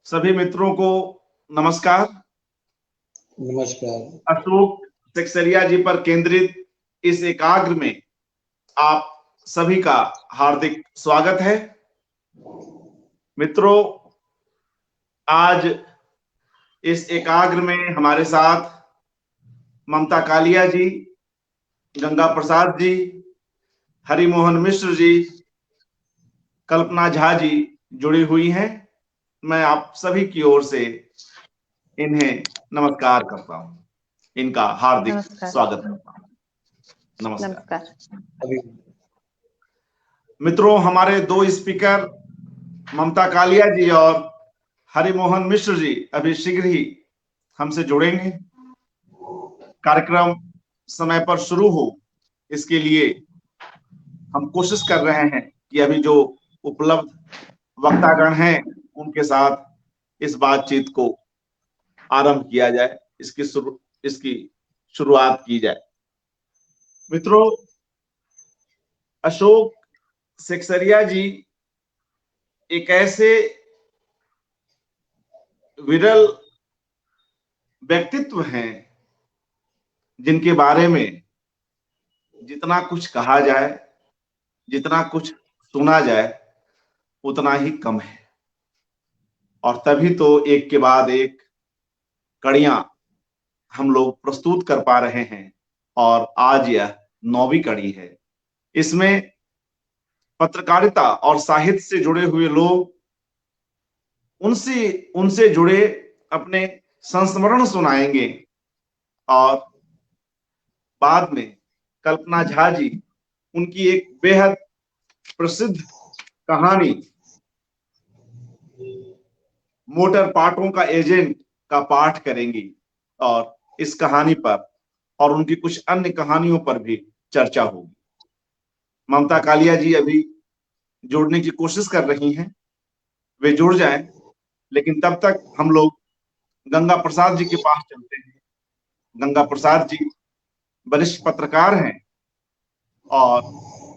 सभी मित्रों को नमस्कार। नमस्कार। अशोक सेक्सरिया जी पर केंद्रित इस एकाग्र में आप सभी का हार्दिक स्वागत है। मित्रों, आज इस एकाग्र में हमारे साथ ममता कालिया जी, गंगा प्रसाद जी, हरिमोहन मिश्र जी, कल्पना झा जी जुड़ी हुई हैं। मैं आप सभी की ओर से इन्हें नमस्कार करता हूं, इनका हार्दिक स्वागत करता हूं। नमस्कार। मित्रों, हमारे दो स्पीकर ममता कालिया जी और हरिमोहन मिश्र जी अभी शीघ्र ही हमसे जुड़ेंगे। कार्यक्रम समय पर शुरू हो, इसके लिए हम कोशिश कर रहे हैं कि अभी जो उपलब्ध वक्तागण हैं उनके साथ इस बातचीत को आरंभ किया जाए, इसकी शुरुआत की जाए। मित्रों, अशोक सेक्सरिया जी एक ऐसे विरल व्यक्तित्व हैं जिनके बारे में जितना कुछ कहा जाए, जितना कुछ सुना जाए, उतना ही कम है। और तभी तो एक के बाद एक कड़ियां हम लोग प्रस्तुत कर पा रहे हैं और आज यह 9वीं कड़ी है। इसमें पत्रकारिता और साहित्य से जुड़े हुए लोग उनसे जुड़े अपने संस्मरण सुनाएंगे और बाद में कल्पना झा जी उनकी एक बेहद प्रसिद्ध कहानी मोटर पार्टों का एजेंट का पाठ करेंगी और इस कहानी पर और उनकी कुछ अन्य कहानियों पर भी चर्चा होगी। ममता कालिया जी अभी जुड़ने की कोशिश कर रही हैं, वे जुड़ जाएं, लेकिन तब तक हम लोग गंगा प्रसाद जी के पास चलते हैं। गंगा प्रसाद जी वरिष्ठ पत्रकार हैं और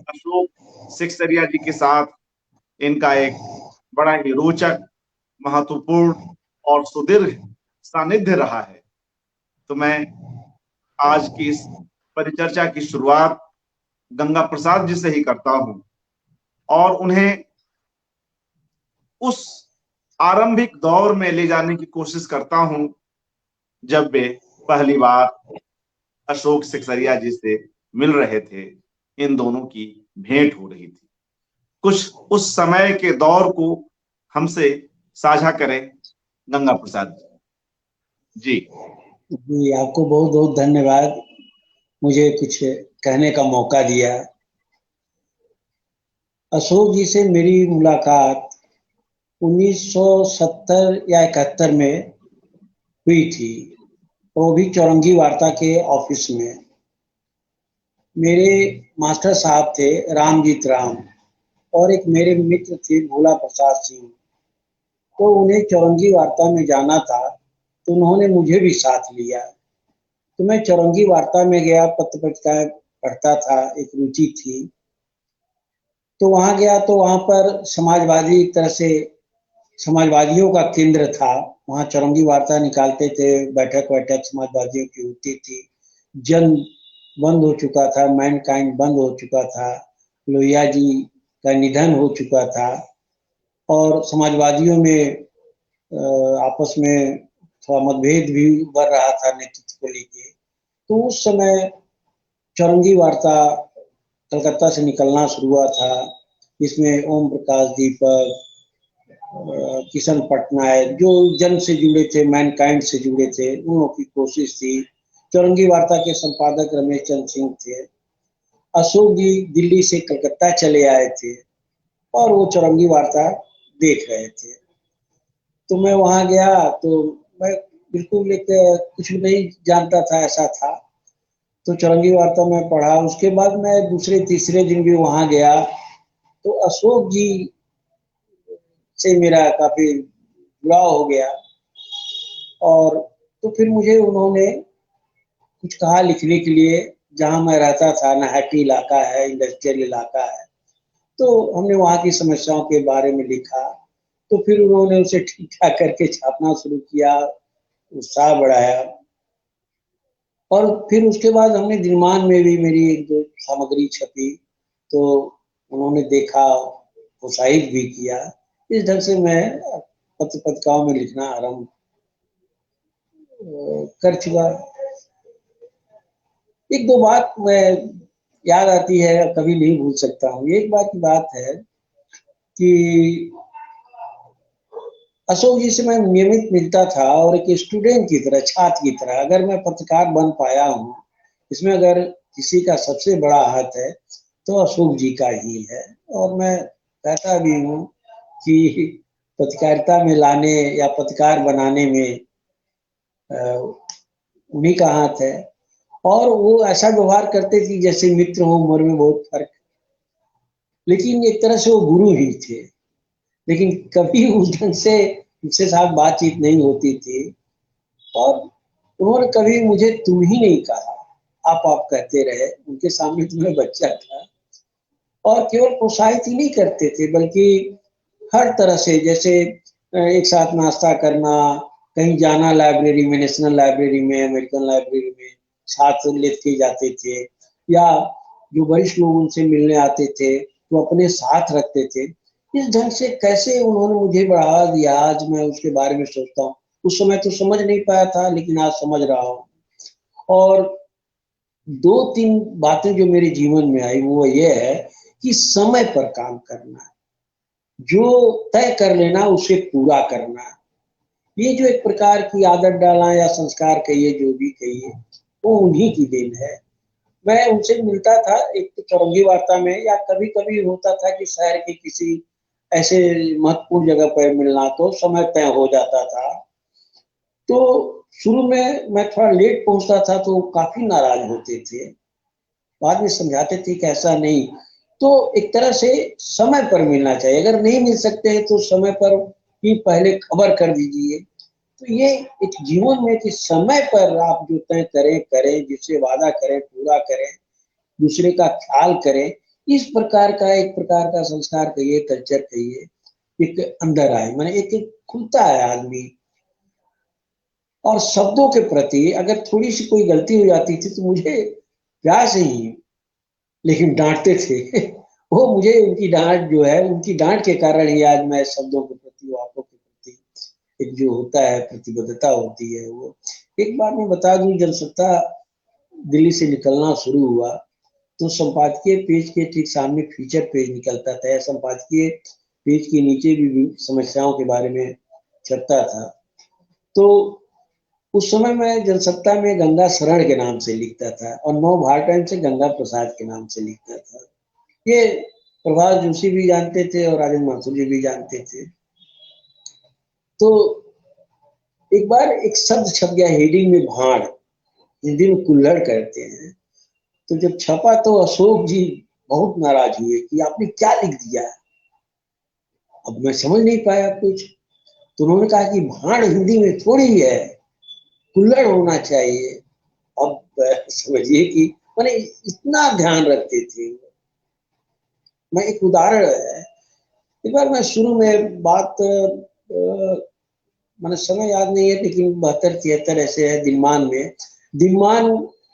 अशोक सेक्सरिया जी के साथ इनका एक बड़ा ही रोचक, महत्वपूर्ण और सुदीर्घ सानिध्य रहा है। तो मैं आज की इस परिचर्चा की शुरुआत गंगा प्रसाद जी से ही करता हूं और उन्हें उस आरंभिक दौर में ले जाने की कोशिश करता हूं जब वे पहली बार अशोक सेक्सरिया जी से मिल रहे थे, इन दोनों की भेंट हो रही थी। कुछ उस समय के दौर को हमसे साझा करें गंगा प्रसाद जी। जी, आपको बहुत बहुत धन्यवाद, मुझे कुछ कहने का मौका दिया। अशोक जी से मेरी मुलाकात 1970 या 71 में हुई थी, वो भी चौरंगी वार्ता के ऑफिस में। मेरे मास्टर साहब थे रामजीत राम और एक मेरे मित्र थे भोला प्रसाद सिंह। तो उन्हें चौरंगी वार्ता में जाना था, तो उन्होंने मुझे भी साथ लिया। तो मैं चौरंगी वार्ता में गया, पत्र पत्रिकाएं पढ़ता था, एक रुचि थी। तो वहां गया तो वहां पर समाजवादी, एक तरह से समाजवादियों का केंद्र था। वहां चौरंगी वार्ता निकालते थे, बैठक समाजवादियों की होती थी। जन बंद हो चुका था, मैनकाइंड बंद हो चुका था, लोहिया जी का निधन हो चुका था और समाजवादियों में आपस में थोड़ा मतभेद भी बढ़ रहा था नेतृत्व को लेके। तो उस समय चौरंगी वार्ता कलकत्ता से निकलना शुरू हुआ था। इसमें ओम प्रकाश दीपक, किशन पटनायक, जो जन से जुड़े थे, मैनकाइंड से जुड़े थे, उन लोगों की कोशिश थी। चौरंगी वार्ता के संपादक रमेश चंद्र सिंह थे। अशोक जी दिल्ली से कलकत्ता चले आए थे और वो चौरंगी वार्ता देख रहे थे। तो मैं वहां गया तो मैं बिल्कुल एक कुछ भी नहीं जानता था, ऐसा था। तो चौरंगी वार्ता में पढ़ा। उसके बाद मैं दूसरे तीसरे दिन भी वहां गया तो अशोक जी से मेरा काफी जुड़ाव हो गया और तो फिर मुझे उन्होंने कुछ कहा लिखने के लिए। जहां मैं रहता था नाहटी इलाका है, इंडस्ट्रियल इलाका है, तो हमने वहां की समस्याओं के बारे में लिखा। तो फिर उन्होंने उसे ठीक ठाक करके छापना शुरू किया, उत्साह बढ़ाया। और फिर उसके बाद हमने दिनमान में भी मेरी एक दो सामग्री छपी, तो उन्होंने देखा, प्रोत्साहित भी किया। इस ढंग से मैं पत्र पत्रिकाओं में लिखना आरंभ कर चुका। एक दो बात मैं याद आती है, कभी नहीं भूल सकता हूँ। एक बात की बात है कि अशोक जी से मैं नियमित मिलता था और एक स्टूडेंट की तरह, छात्र की तरह, अगर मैं पत्रकार बन पाया हूँ, इसमें अगर किसी का सबसे बड़ा हाथ है तो अशोक जी का ही है। और मैं कहता भी हूँ कि पत्रकारिता में लाने या पत्रकार बनाने में उन्हीं का हाथ है। और वो ऐसा व्यवहार करते थे जैसे मित्र हो, उम्र में बहुत फर्क, लेकिन एक तरह से वो गुरु ही थे। लेकिन कभी उस ढंग से उनसे साथ बातचीत नहीं होती थी, और उन्होंने कभी मुझे तुम ही नहीं कहा, आप कहते रहे। उनके सामने तो मैं बच्चा था। और केवल प्रोत्साहित ही नहीं करते थे, बल्कि हर तरह से, जैसे एक साथ नाश्ता करना, कहीं जाना लाइब्रेरी में, नेशनल लाइब्रेरी में, अमेरिकन लाइब्रेरी में, साथ लेके जाते थे। या जो वरिष्ठ लोग उनसे मिलने आते थे तो अपने साथ रखते थे। इस ढंग से कैसे उन्होंने मुझे बढ़ावा दिया, आज मैं उसके बारे में सोचता हूँ। उस समय तो समझ नहीं पाया था, लेकिन आज समझ रहा हूँ। और दो तीन बातें जो मेरे जीवन में आई वो ये है कि समय पर काम करना, जो तय कर लेना उसे पूरा करना। ये जो एक प्रकार की आदत डालना या संस्कार कहिए, जो भी कहिए, वो उन्हीं की देन है। मैं उनसे मिलता था एक तो चौरंगी वार्ता में, या कभी कभी होता था कि शहर के किसी ऐसे महत्वपूर्ण जगह पर मिलना, तो समय तय हो जाता था। तो शुरू में मैं थोड़ा लेट पहुंचता था तो काफी नाराज होते थे, बाद में समझाते थे कि ऐसा नहीं। तो एक तरह से समय पर मिलना चाहिए, अगर नहीं मिल सकते हैं तो समय पर ही पहले खबर कर दीजिए। तो ये एक जीवन में कि समय पर आप जो तय करें, जिससे वादा करें पूरा करें, दूसरे का ख्याल करें। इस प्रकार का एक प्रकार का संस्कार कहिए, कल्चर कहिए, एक अंदर आए, माने एक खुलता है आदमी। और शब्दों के प्रति अगर थोड़ी सी कोई गलती हो जाती थी तो मुझे प्यार से ही, लेकिन डांटते थे। वो मुझे उनकी डांट जो है, उनकी डांट के कारण ही आज मैं शब्दों के प्रति, वाकों के प्रति एक जो होता है प्रतिबद्धता होती है वो। एक बार मैं बता दूं, जनसत्ता दिल्ली से निकलना शुरू हुआ तो संपादकीय पेज के ठीक सामने फीचर पेज निकलता था। संपादकीय पेज के नीचे भी समस्याओं के बारे में छपता था। तो उस समय मैं जनसत्ता में गंगा शरण के नाम से लिखता था और नव भारत टाइम्स से गंगा प्रसाद के नाम से लिखता था। ये प्रभास जोशी भी जानते थे और राजेंद्र माथुर जी भी जानते थे। तो एक बार एक शब्द छप गया हेडिंग में, भाड़, हिंदी में कुल्हड़ कहते हैं। तो जब छपा तो अशोक जी बहुत नाराज हुए कि आपने क्या लिख दिया। अब मैं समझ नहीं पाया कुछ, तो उन्होंने कहा कि भाड़ हिंदी में थोड़ी है, कुल्हड़ होना चाहिए। अब समझिए कि मैंने इतना ध्यान रखते थे। मैं एक उदाहरण है, एक बार मैं शुरू में बात, मैंने समय याद नहीं है, लेकिन 72-73 ऐसे है, दिनमान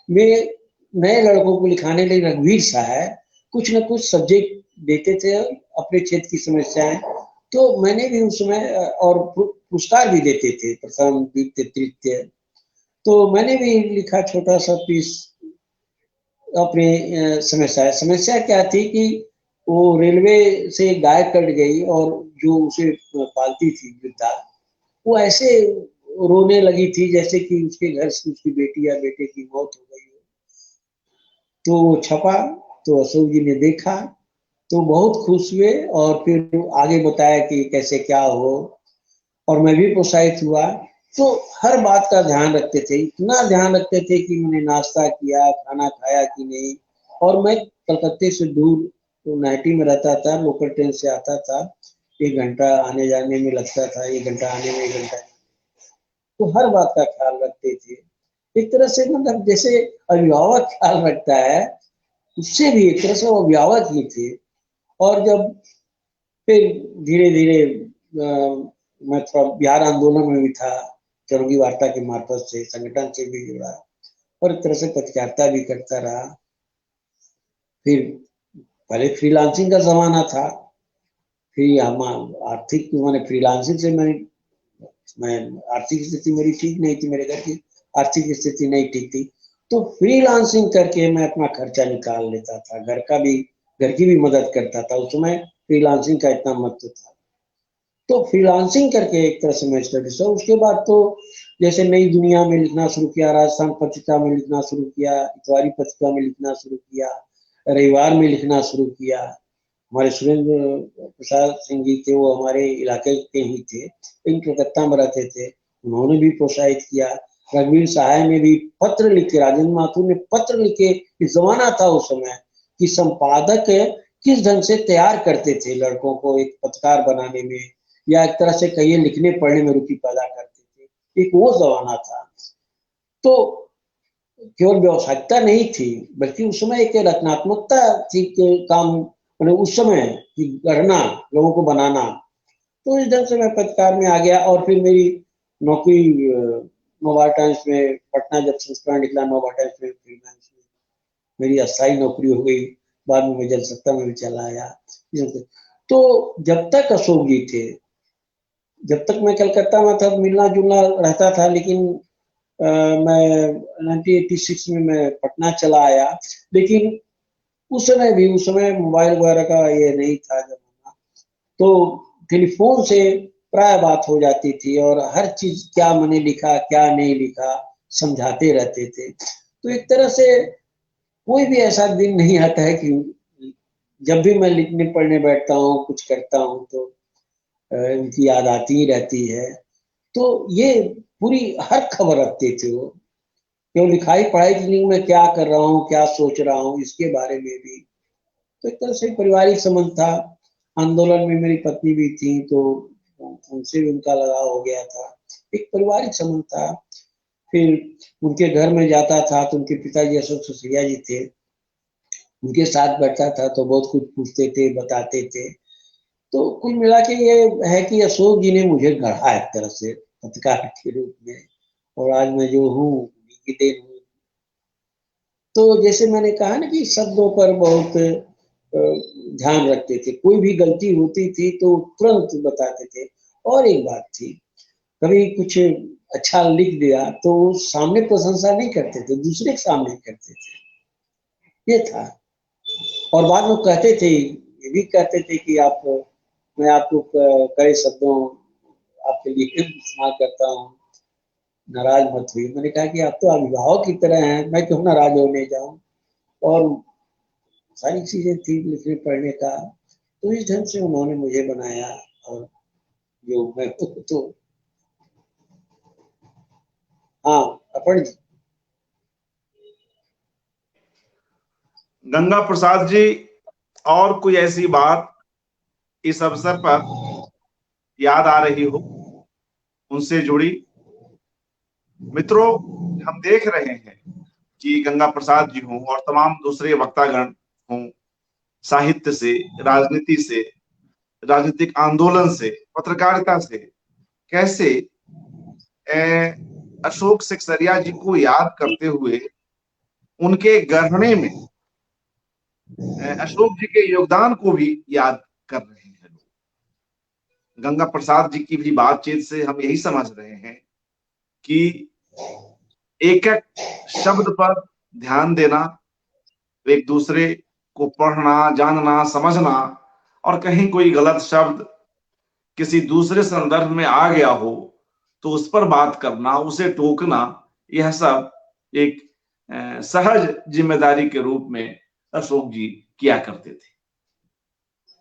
में नए लड़कों को लिखाने के लिए रघुवीर साहब कुछ न कुछ सब्जेक्ट देते थे अपने क्षेत्र की समस्याएं। तो मैंने भी उस समय, और पुरस्कार भी देते थे, प्रथम द्वितीय तृतीय। तो मैंने भी लिखा छोटा सा पीस अपने समस्या क्या थी कि वो रेलवे से गाय कट गई और जो उसे पालती थी वृद्धा, वो ऐसे रोने लगी थी जैसे कि उसके घर से उसकी बेटी या बेटे की मौत हो गई हो। तो वो छपा, तो अशोक जी ने देखा तो बहुत खुश हुए और फिर आगे बताया कि कैसे क्या हो, और मैं भी प्रोत्साहित हुआ। तो हर बात का ध्यान रखते थे, इतना ध्यान रखते थे कि मैंने नाश्ता किया, खाना खाया कि नहीं। और मैं कलकत्ते से दूर तो नाइटी में रहता था, लोकल ट्रेन से आता था, 1 घंटा आने जाने में लगता था, 1 घंटा आने में, 1 घंटा। तो हर बात का ख्याल रखते थे, एक तरह से मतलब जैसे अभिभावक ख्याल रखता है, उससे भी एक तरह से वो अभिभावक ही थे। और जब फिर धीरे धीरे मैं थोड़ा बिहार आंदोलन में भी था, चौरंगी वार्ता के मार्फत से संगठन से भी जुड़ा और एक तरह से पत्रकारिता भी करता रहा। फिर पहले फ्रीलांसिंग का जमाना था, फिर हम आर्थिक मैंने फ्रीलांसिंग से मैं आर्थिक स्थिति मेरी ठीक नहीं थी, मेरे घर की आर्थिक स्थिति नहीं ठीक थी, तो फ्रीलांसिंग करके मैं अपना खर्चा निकाल लेता था, घर की भी मदद करता था। उस समय फ्रीलांसिंग का इतना महत्व था, तो फ्रीलांसिंग करके एक तरह से मैं स्टडी किया। उसके बाद तो जैसे नई दुनिया में लिखना शुरू किया, राजस्थान पत्रिका में लिखना शुरू किया, इतवारी पत्रिका में लिखना शुरू किया, रविवार में लिखना शुरू किया। हमारे सुरेंद्र प्रसाद सिंह जी थे, वो हमारे इलाके के ही थे, लेकिन कलकत्ता में रहते थे, उन्होंने भी प्रोत्साहित किया। रघुवीर सहाय ने भी पत्र लिखे, राजेंद्र माथुर ने पत्र लिखे। इस जमाना था उस समय कि संपादक किस ढंग से तैयार करते थे लड़कों को एक पत्रकार बनाने में, या एक तरह से कहिए लिखने पढ़ने में रुचि पैदा करते थे। एक वो जमाना था, तो केवल व्यावसायिकता नहीं थी, बल्कि उस समय एक रचनात्मकता थी कि काम मतलब उस समय कि गढ़ना, लोगों को बनाना। तो इस ढंग से मैं पत्रकार में आ गया और फिर मेरी नौकरी नवभारत टाइम्स में, पटना जब संस्करण निकला नवभारत टाइम्स में, फ्रीलांस में मेरी अस्थायी नौकरी हो गई। बाद में मैं जनसत्ता में भी चला आया। तो जब तक अशोक जी थे, जब तक मैं कलकत्ता में था मिलना जुलना रहता था, लेकिन मैं 1986 में मैं पटना चला आया। लेकिन उस समय मोबाइल वगैरह का ये नहीं था जमाना, तो टेलीफोन से प्राय बात हो जाती थी और हर चीज क्या मैंने लिखा क्या नहीं लिखा समझाते रहते थे। तो एक तरह से कोई भी ऐसा दिन नहीं आता है कि जब भी मैं लिखने पढ़ने बैठता हूँ, कुछ करता हूँ, तो उनकी याद आती ही रहती है। तो ये पूरी हर खबर रखते थे वो, क्यों लिखाई पढ़ाई की नहीं, मैं क्या कर रहा हूँ, क्या सोच रहा हूँ, इसके बारे में भी। तो एक तरह से पारिवारिक संबंध था। आंदोलन में मेरी पत्नी भी थी, तो उनसे भी उनका लगाव हो गया था, एक पारिवारिक संबंध था। फिर उनके घर में जाता था तो उनके पिताजी अशोक सुसैया जी थे, उनके साथ बैठता था तो बहुत कुछ पूछते थे, बताते थे। तो कुल मिला के ये है कि अशोक जी ने मुझे गढ़ा एक तरह से पत्रकार के रूप में, और आज मैं जो हूँ उनकी देन हूँ। तो जैसे मैंने कहा ना कि शब्दों पर बहुत ध्यान रखते थे, कोई भी गलती होती थी तो तुरंत बताते थे। और एक बात थी, कभी कुछ अच्छा लिख दिया तो सामने प्रशंसा नहीं करते थे, दूसरे के सामने करते थे, ये था। और बाद में कहते थे, ये भी कहते थे कि आप, मैं आपको कई शब्दों आपके लिए इस्तेमाल करता हूँ, नाराज मत हुई। मैंने कहा कि आप तो अभिभावक की तरह हैं, मैं क्यों नाराज होने जाऊं। और सारी चीजें थी लिखने पढ़ने का, तो इस ढंग से उन्होंने मुझे बनाया और जो मैं तो हाँ अपन जी। गंगा प्रसाद जी, और कोई ऐसी बात इस अवसर पर याद आ रही हो, उनसे जुड़ी? मित्रों, हम देख रहे हैं कि गंगा प्रसाद जी हों और तमाम दूसरे वक्तागण हों, साहित्य से, राजनीति से, राजनीतिक आंदोलन से, पत्रकारिता से, कैसे अशोक सिकसरिया जी को याद करते हुए उनके गढ़ने में अशोक जी के योगदान को भी याद कर रहे हैं लोग। गंगा प्रसाद जी की भी बातचीत से हम यही समझ रहे हैं कि एक एक शब्द पर ध्यान देना, एक दूसरे को पढ़ना, जानना, समझना, और कहीं कोई गलत शब्द किसी दूसरे संदर्भ में आ गया हो तो उस पर बात करना, उसे टोकना, यह सब एक सहज जिम्मेदारी के रूप में अशोक जी किया करते थे।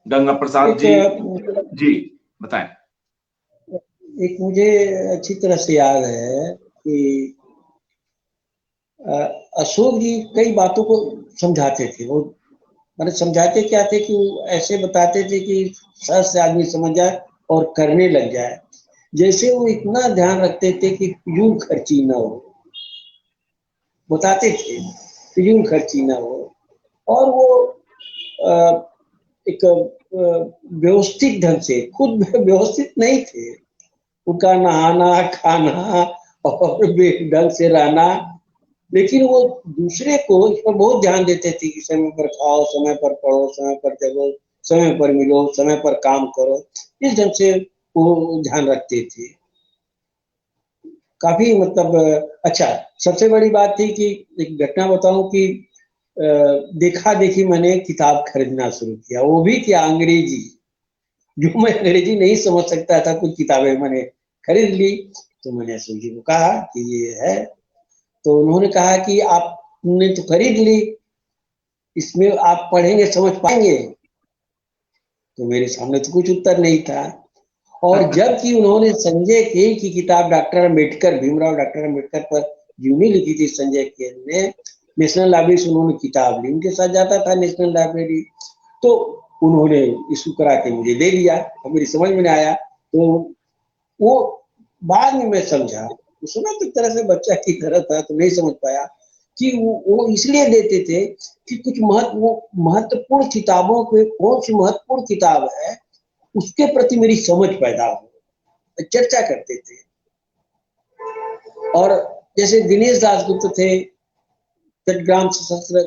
गंगा प्रसाद एक जी, जी बताएं। एक मुझे अच्छी तरह से याद है कि अशोक जी कई बातों को समझाते थे। वो मैंने समझाते क्या थे कि ऐसे बताते थे कि सहज से आदमी समझ जाए और करने लग जाए। जैसे वो इतना ध्यान रखते थे कि फिजूल खर्ची ना हो, बताते थे फिजूल खर्ची ना हो। और वो एक व्यवस्थित ढंग से, खुद व्यवस्थित नहीं थे, उनका नहाना खाना और ढंग से रहना, लेकिन वो दूसरे को इस पर बहुत ध्यान देते थे कि समय पर खाओ, समय पर पढ़ो, समय पर जगो, समय पर मिलो, समय पर काम करो, इस ढंग से वो ध्यान रखते थे। काफी मतलब अच्छा, सबसे बड़ी बात थी कि एक घटना बताऊं कि देखा देखी मैंने किताब खरीदना शुरू किया, वो भी क्या, अंग्रेजी, जो मैं अंग्रेजी नहीं समझ सकता था, कुछ किताबें मैंने खरीद ली। तो मैंने सूजी को कहा कि ये है, तो उन्होंने कहा कि आपने तो खरीद ली, इसमें आप पढ़ेंगे समझ पाएंगे? तो मेरे सामने तो कुछ उत्तर नहीं था। और जबकि उन्होंने संजय खेर की किताब डॉक्टर अम्बेडकर, भीमराव डॉक्टर अम्बेडकर पर जीवनी लिखी थी संजय खेर ने, नेशनल लाइब्रेरी से उन्होंने किताब ली, उनके साथ जाता था नेशनल लाइब्रेरी, तो उन्होंने इशू करा के मुझे दे दिया और मेरी समझ में आया। तो वो बाद में मैं समझा, सुना तो एक तरह से बच्चा की तरह था, तो नहीं समझ पाया कि वो इसलिए देते थे कि कुछ महत्वपूर्ण किताबों के, कौन सी महत्वपूर्ण किताब है उसके प्रति मेरी समझ पैदा हो, चर्चा करते थे। और जैसे दिनेश दासगुप्त थे, चट्टग्राम सशस्त्र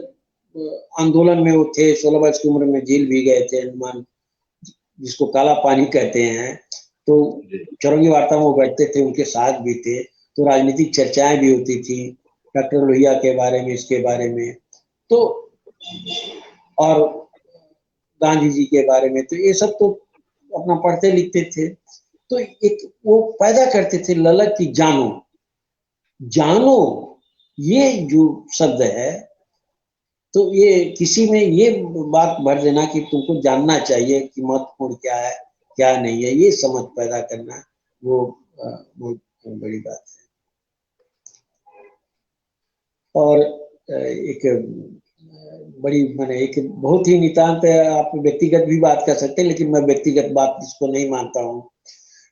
आंदोलन में वो थे, 16 वर्ष की उम्र में जेल भी गए थे, हनुमान, जिसको काला पानी कहते हैं। तो चौरंगी वार्ता में वो बैठते थे, उनके साथ भी थे, तो राजनीतिक चर्चाएं भी होती थी डॉक्टर लोहिया के बारे में, इसके बारे में, तो और गांधी जी के बारे में, तो ये सब तो अपना पढ़ते लिखते थे। तो एक वो पैदा करते थे ललक की जानो, जानो, ये जो शब्द है, तो ये किसी में ये बात भर देना कि तुमको जानना चाहिए कि महत्वपूर्ण क्या है क्या नहीं है, ये समझ पैदा करना, वो बहुत बड़ी बात है। और एक बड़ी, मैंने एक बहुत ही नितांत, आप व्यक्तिगत भी बात कर सकते हैं, लेकिन मैं व्यक्तिगत बात इसको नहीं मानता हूँ।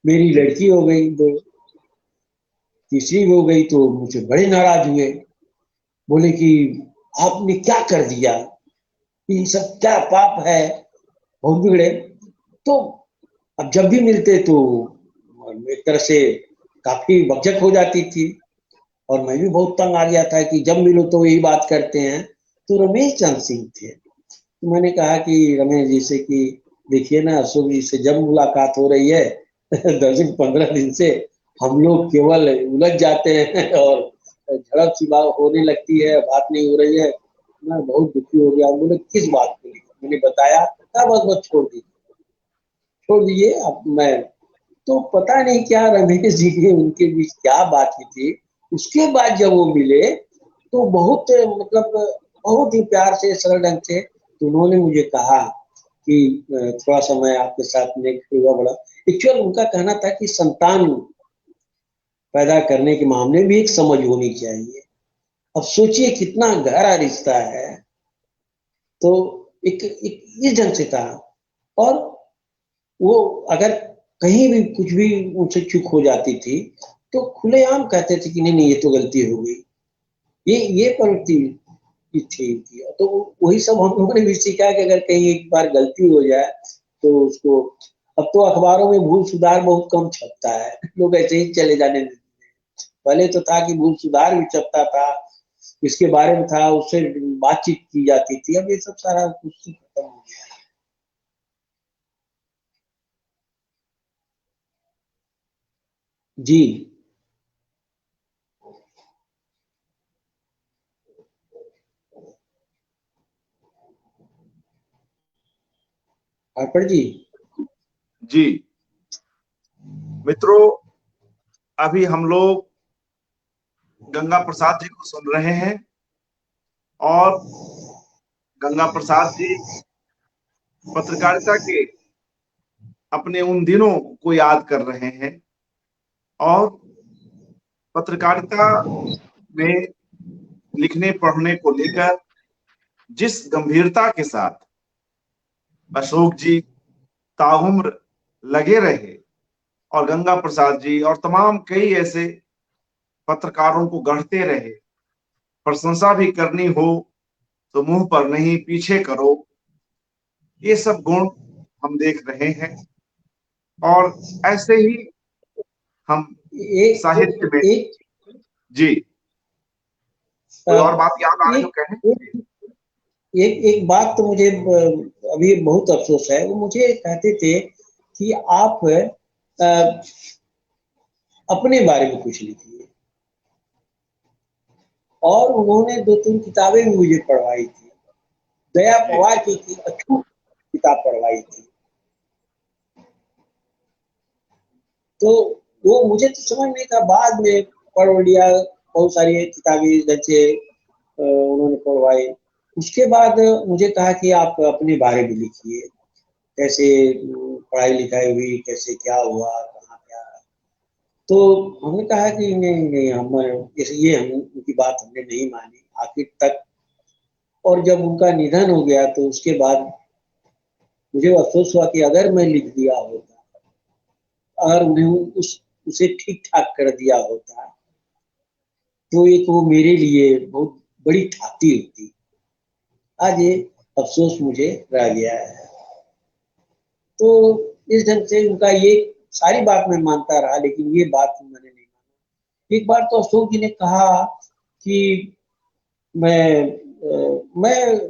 मेरी लड़की हो गई, दो तीसरी हो गई, तो मुझे बड़े नाराज हुए, बोले कि आपने क्या कर दिया, ये सब क्या पाप है, बहुत बिगड़े। तो अब जब भी मिलते तो एक तरह से काफी बकझक हो जाती थी, और मैं भी बहुत तंग आ गया था कि जब मिलो तो यही बात करते हैं। तो रमेश चंद्र सिंह थे, तो मैंने कहा कि रमेश जी से कि देखिए ना, अशोक जी से जब मुलाकात हो रही है 10 दिन 15 दिन से हम लोग केवल उलझ जाते हैं और झड़प सी बात होने लगती है, बात नहीं हो रही है। मैं बहुत दुखी हो गया। बोले किस बात को लेकर? मैंने बताया, बस बस छोड़ दीजिए अब। मैं तो पता नहीं क्या रमेश जी के उनके बीच क्या बात की थी। उसके बाद जब वो मिले तो बहुत मतलब बहुत ही प्यार से, सरल ढंग से, तो उन्होंने मुझे कहा कि थोड़ा सा मैं आपके साथ में हुआ बड़ा। एक्चुअल उनका कहना था कि संतान पैदा करने के मामले में भी एक समझ होनी चाहिए। अब सोचिए कितना गहरा रिश्ता है। तो एक इस ढंग से था। और वो अगर कहीं भी कुछ भी उनसे चूक हो जाती थी तो खुलेआम कहते थे कि नहीं नहीं, ये तो गलती हो गई, ये प्रवृत्ति थी। तो वही सब हम लोगों ने भी सीखा कि अगर कहीं एक बार गलती हो जाए तो उसको, अब तो अखबारों में भूल सुधार बहुत कम छपता है, लोग ऐसे ही चले जाने देते हैं। पहले तो था कि भूल सुधार भी छपता था, इसके बारे में था, उससे बातचीत की जाती थी। अब ये सब सारा कुछ खत्म हो गया। जी पापड़ जी। जी मित्रों, अभी हम लोग गंगा प्रसाद जी को सुन रहे हैं, और गंगा प्रसाद जी पत्रकारिता के अपने उन दिनों को याद कर रहे हैं, और पत्रकारिता में लिखने पढ़ने को लेकर जिस गंभीरता के साथ अशोक जी ताउम्र लगे रहे, और गंगा प्रसाद जी और तमाम कई ऐसे पत्रकारों को गढ़ते रहे। प्रशंसा भी करनी हो तो मुंह पर नहीं, पीछे करो। ये सब गुण हम देख रहे हैं। और ऐसे ही हम एक साहित्य में, एक जी, कोई और बात याद आ रहा है जो एक कहें? एक एक एक बात तो मुझे अभी बहुत अफसोस है। वो मुझे कहते थे कि आप अपने बारे में कुछ लिखिए, और उन्होंने 2-3 किताबें भी मुझे पढ़वाई थी। दया जी पवार की अछूत किताब पढ़वाई थी। तो वो मुझे तो समझ नहीं था, बाद में पढ़ लिया, बहुत सारी किताबें जैसे उन्होंने पढ़वाई। उसके बाद मुझे कहा कि आप अपने बारे में लिखिए, कैसे पढ़ाई लिखाई हुई, कैसे क्या हुआ, कहाँ क्या। तो हमने कहा कि नहीं नहीं, हम ये हम उनकी बात हमने नहीं मानी आखिर तक। और जब उनका निधन हो गया तो उसके बाद मुझे अफसोस हुआ कि अगर मैं लिख दिया होता, अगर उन्हें उसे ठीक ठाक कर दिया होता, तो एक वो मेरे लिए बहुत बड़ी ठाती होती। आज ये अफसोस मुझे रह गया है। तो इस ढंग से उनका ये सारी बात मैं मानता रहा, लेकिन ये बात मैंने नहीं माना। एक बार तो अशोक जी ने कहा कि मैं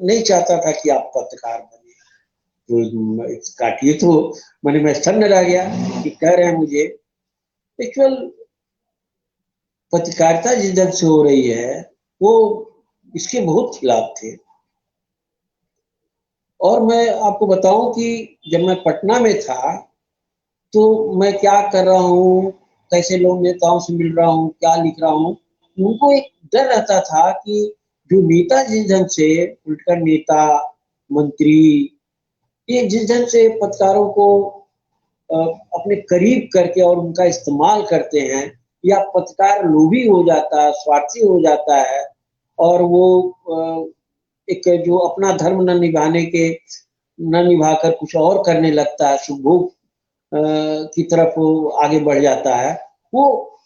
नहीं चाहता था कि आप पत्रकार बने। तो काटिए, तो मैं सन्न रह गया कि कह रहे हैं मुझे। एक्चुअल पत्रकारिता जिस ढंग से हो रही है, वो इसके बहुत खिलाफ थे। और मैं आपको बताऊं कि जब मैं पटना में था, तो मैं क्या कर रहा हूँ, कैसे लोग नेताओं से मिल रहा हूँ, क्या लिख रहा हूँ, उनको एक डर रहता था कि जो नेता जिस ढंग से, पॉलिटिकल नेता, मंत्री, ये जिस ढंग से पत्रकारों को अपने करीब करके और उनका इस्तेमाल करते हैं, या पत्रकार लोभी हो जाता है, स्वार्थी हो जाता है, और वो एक जो अपना धर्म न निभाने के, न निभाकर कुछ और करने लगता है, सुभोग की तरफ वो आगे बढ़ जाता है। वो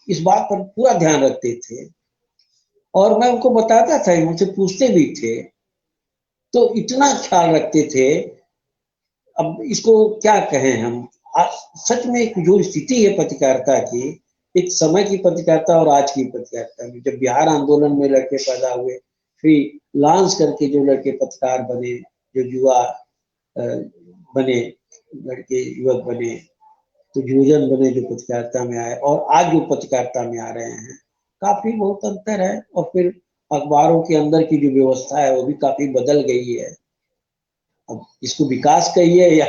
इस बात पर पूरा ध्यान रखते थे, और मैं उनको बताता था, मुझसे पूछते भी थे, तो इतना ख्याल रखते थे। अब इसको क्या कहें हम। सच में एक जो स्थिति है पत्रकारिता की, एक समय की पत्रकारिता और आज की पत्रकारिता में, जब बिहार आंदोलन में लड़के पैदा हुए, फिर लॉन्च करके जो लड़के पत्रकार बने, जो युवा बने, लड़के युवक बने, तो युवजन बने जो पत्रकारिता में आए, और आज जो पत्रकारिता में आ रहे हैं, काफी बहुत अंतर है। और फिर अखबारों के अंदर की जो व्यवस्था है वो भी काफी बदल गई है। अब इसको विकास कहिए या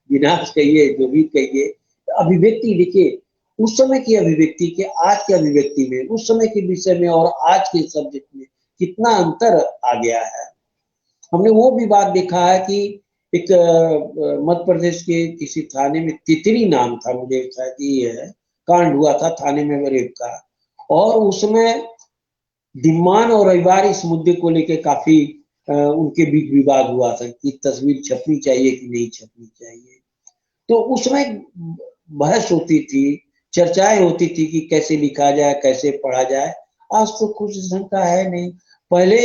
विनाश कहिए, जो भी कहिए, अभिव्यक्ति देखिए, उस समय की अभिव्यक्ति के आज की अभिव्यक्ति में, उस समय के विषय में और आज के सब्जेक्ट में कितना अंतर आ गया है। हमने वो भी बात देखा है कि एक मध्य प्रदेश के किसी थाने में तितली नाम था, मुझे शायद ये है, कांड हुआ था थाने में रेप का। और उसमें दिनमान और रविवार इस मुद्दे को लेकर काफी उनके बीच विवाद हुआ था कि तस्वीर छपनी चाहिए कि नहीं छपनी चाहिए। तो उसमें बहस होती थी, चर्चाएं होती थी कि कैसे लिखा जाए, कैसे पढ़ा जाए। आज तो कुछ ढंग का है नहीं। पहले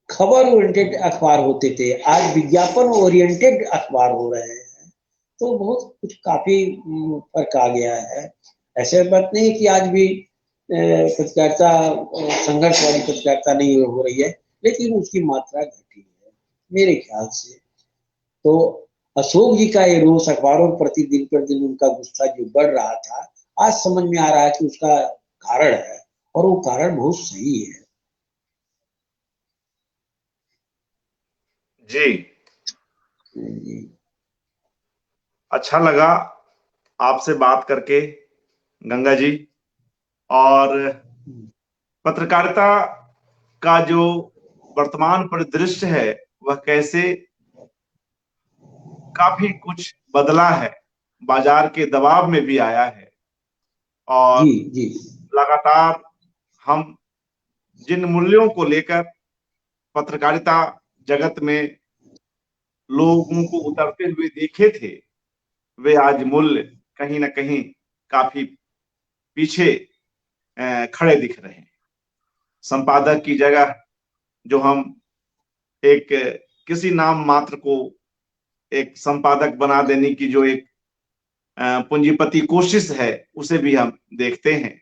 खबर ओरिएंटेड अखबार होते थे, आज विज्ञापन ओरिएंटेड अखबार हो रहे हैं। तो बहुत कुछ काफी फर्क आ गया है। ऐसे बात नहीं कि आज भी पत्रकारिता संघर्ष वाली पत्रकारिता नहीं हो रही है, लेकिन उसकी मात्रा घटी है मेरे ख्याल से। तो अशोक जी का ये रोष अखबारों पर प्रति दिन पर दिन उनका गुस्सा जो बढ़ रहा था, आज समझ में आ रहा है कि उसका कारण है, और वो कारण बहुत सही है। जी, जी अच्छा लगा आपसे बात करके गंगा जी। और पत्रकारिता का जो वर्तमान परिदृश्य है, वह कैसे काफी कुछ बदला है, बाजार के दबाव में भी आया है। और जी जी लगातार हम जिन मूल्यों को लेकर पत्रकारिता जगत में लोगों को उतरते हुए देखे थे, वे आज मूल्य कहीं ना कहीं काफी पीछे खड़े दिख रहे हैं। संपादक की जगह जो हम एक किसी नाम मात्र को एक संपादक बना देने की जो एक पूंजीपति कोशिश है, उसे भी हम देखते हैं।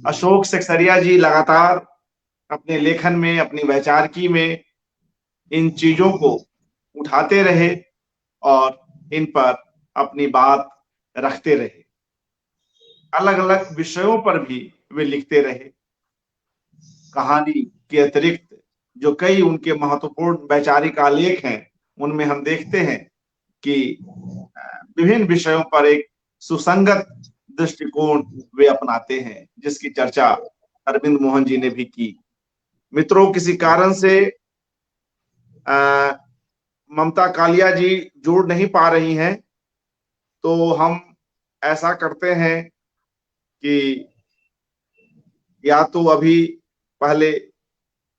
अशोक सेक्सरिया जी लगातार अपने लेखन में, अपनी वैचारिकी में इन चीजों को उठाते रहे और इन पर अपनी बात रखते रहे। अलग अलग विषयों पर भी वे लिखते रहे। कहानी के अतिरिक्त जो कई उनके महत्वपूर्ण वैचारिक आलेख हैं, उनमें हम देखते हैं कि विभिन्न विषयों पर एक सुसंगत दृष्टिकोण वे अपनाते हैं, जिसकी चर्चा अरविंद मोहन जी ने भी की। मित्रों, किसी कारण से ममता कालिया जी जुड़ नहीं पा रही हैं, तो हम ऐसा करते हैं कि या तो अभी पहले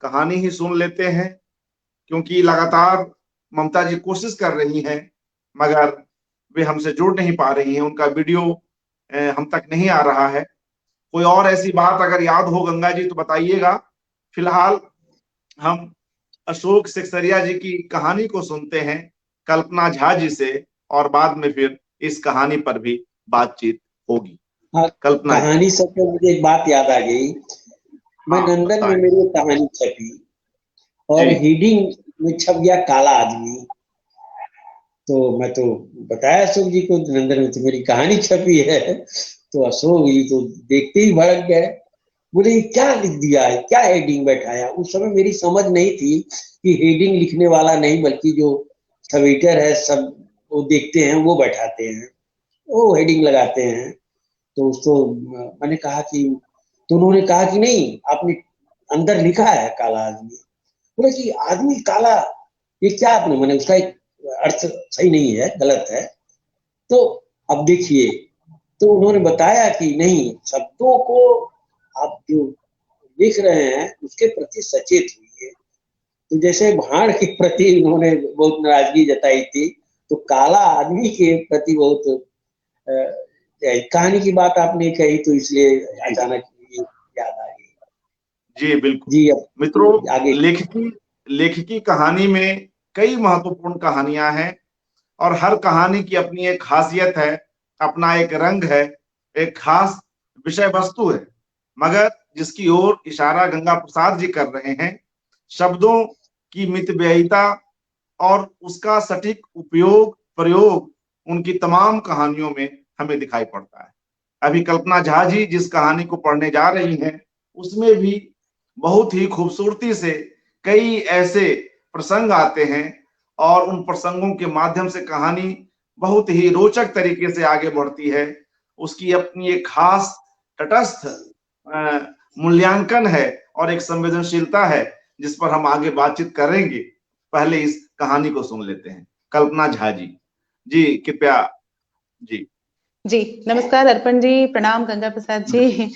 कहानी ही सुन लेते हैं, क्योंकि लगातार ममता जी कोशिश कर रही हैं, मगर वे हमसे जुड़ नहीं पा रही हैं, उनका वीडियो हम तक नहीं आ रहा है। कोई और ऐसी बात अगर याद हो गंगा जी तो बताइएगा। फिलहाल हम अशोक सेक्सरिया जी की कहानी को सुनते हैं कल्पना झा जी से, और बाद में फिर इस कहानी पर भी बातचीत होगी। हाँ, कल्पना जी। कहानी से तो मुझे एक बात याद आ गई। मैं लंदन में मेरी एक कहानी छपी और हीडिंग में छप गया काला आदमी। तो मैं तो बताया अशोक जी को, लंदन में तो मेरी कहानी छपी है। तो अशोक जी तो देखते ही भड़क गए, बोले ये क्या लिख दिया है, क्या हेडिंग बैठाया। उस समय मेरी समझ नहीं थी कि हेडिंग लिखने वाला नहीं, बल्कि जो सब एडिटर है, सब वो देखते हैं, वो बैठाते हैं, वो हेडिंग लगाते हैं। तो उसको मैंने कहा कि, तो उन्होंने कहा कि नहीं, आपने अंदर लिखा है काला आदमी। बोले कि आदमी काला, ये क्या आपने, मैंने उसका एक अर्थ सही नहीं है, गलत है। तो अब देखिए, तो उन्होंने बताया कि नहीं, शब्दों को आप जो लिख रहे हैं उसके प्रति सचेत हुई। तो जैसे भाड़ के प्रति उन्होंने बहुत नाराजगी जताई थी, तो काला आदमी के प्रति बहुत कहानी की बात आपने कही, तो इसलिए अचानक याद आ गई। जी बिल्कुल। जी, अब मित्रों, आगे। लेखकी कहानी में कई महत्वपूर्ण कहानियां हैं, और हर कहानी की अपनी एक खासियत है, अपना एक रंग है, एक खास विषय वस्तु है। मगर जिसकी ओर इशारा गंगा प्रसाद जी कर रहे हैं, शब्दों की मितव्ययिता और उसका सटीक उपयोग प्रयोग उनकी तमाम कहानियों में हमें दिखाई पड़ता है। अभी कल्पना झा जी जिस कहानी को पढ़ने जा रही हैं, उसमें भी बहुत ही खूबसूरती से कई ऐसे प्रसंग आते हैं, और उन प्रसंगों के माध्यम से कहानी बहुत ही रोचक तरीके से आगे बढ़ती है। उसकी अपनी एक खास तटस्थ मूल्यांकन है और एक संवेदनशीलता है, जिस पर हम आगे बातचीत करेंगे। पहले इस कहानी को सुन लेते हैं। कल्पना झा जी, जी कृपया। जी जी, नमस्कार अर्पण जी, प्रणाम गंगा प्रसाद जी।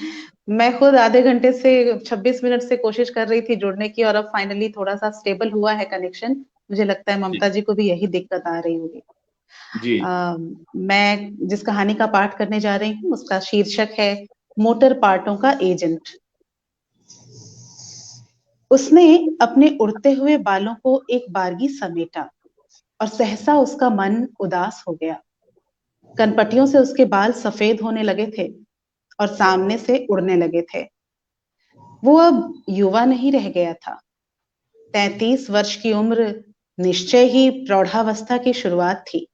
मैं खुद आधे घंटे से 26 मिनट से कोशिश कर रही थी जुड़ने की, और अब फाइनली थोड़ा सा स्टेबल हुआ है कनेक्शन। मुझे लगता है ममता जी को भी यही दिक्कत आ रही होगी। जी मैं जिस कहानी का पाठ करने जा रही हूँ उसका शीर्षक है मोटर पार्टों का एजेंट। उसने अपने उड़ते हुए बालों को एक बारगी समेटा और सहसा उसका मन उदास हो गया। कनपटियों से उसके बाल सफेद होने लगे थे और सामने से उड़ने लगे थे। वो अब युवा नहीं रह गया था। 33 वर्ष की उम्र निश्चय ही प्रौढ़ावस्था की शुरुआत थी।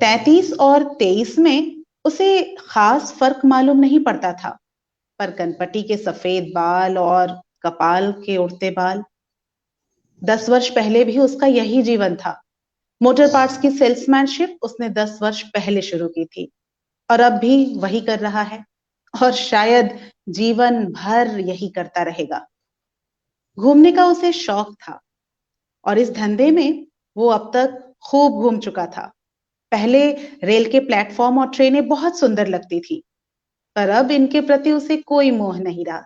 33 और 23 में उसे खास फर्क मालूम नहीं पड़ता था, पर कनपटी के सफेद बाल और कपाल के उड़ते बाल। 10 वर्ष पहले भी उसका यही जीवन था। मोटर पार्ट्स की सेल्समैनशिप उसने 10 वर्ष पहले शुरू की थी और अब भी वही कर रहा है, और शायद जीवन भर यही करता रहेगा। घूमने का उसे शौक था और इस धंधे में वो अब तक खूब घूम चुका था। पहले रेल के प्लेटफॉर्म और ट्रेनें बहुत सुंदर लगती थी, पर अब इनके प्रति उसे कोई मोह नहीं रहा।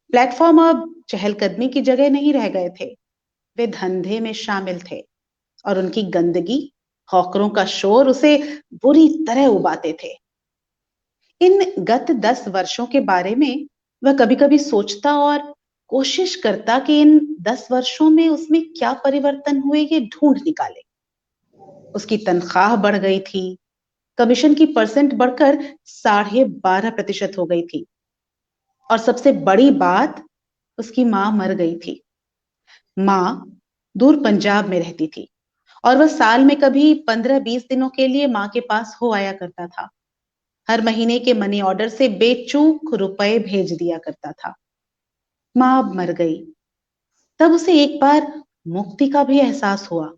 प्लेटफॉर्म अब चहलकदमी की जगह नहीं रह गए थे, वे धंधे में शामिल थे, और उनकी गंदगी, हॉकरों का शोर उसे बुरी तरह उबाते थे। इन गत 10 वर्षों के बारे में वह कभी-कभी सोचता और कोशिश करता कि इन 10 वर्षों में उसमें क्या परिवर्तन हुए ये ढूंढ निकाले। उसकी तनख्वाह बढ़ गई थी, कमीशन की परसेंट बढ़कर 12.5% हो गई थी। और सबसे बड़ी बात, उसकी मां मर गई थी। मां दूर पंजाब में रहती थी और वह साल में कभी 15-20 दिनों के लिए मां के पास हो आया करता था। हर महीने के मनी ऑर्डर से बेचूक रुपए भेज दिया करता था। मां अब मर गई। तब उसे एक बार मुक्ति का भी एहसास हुआ।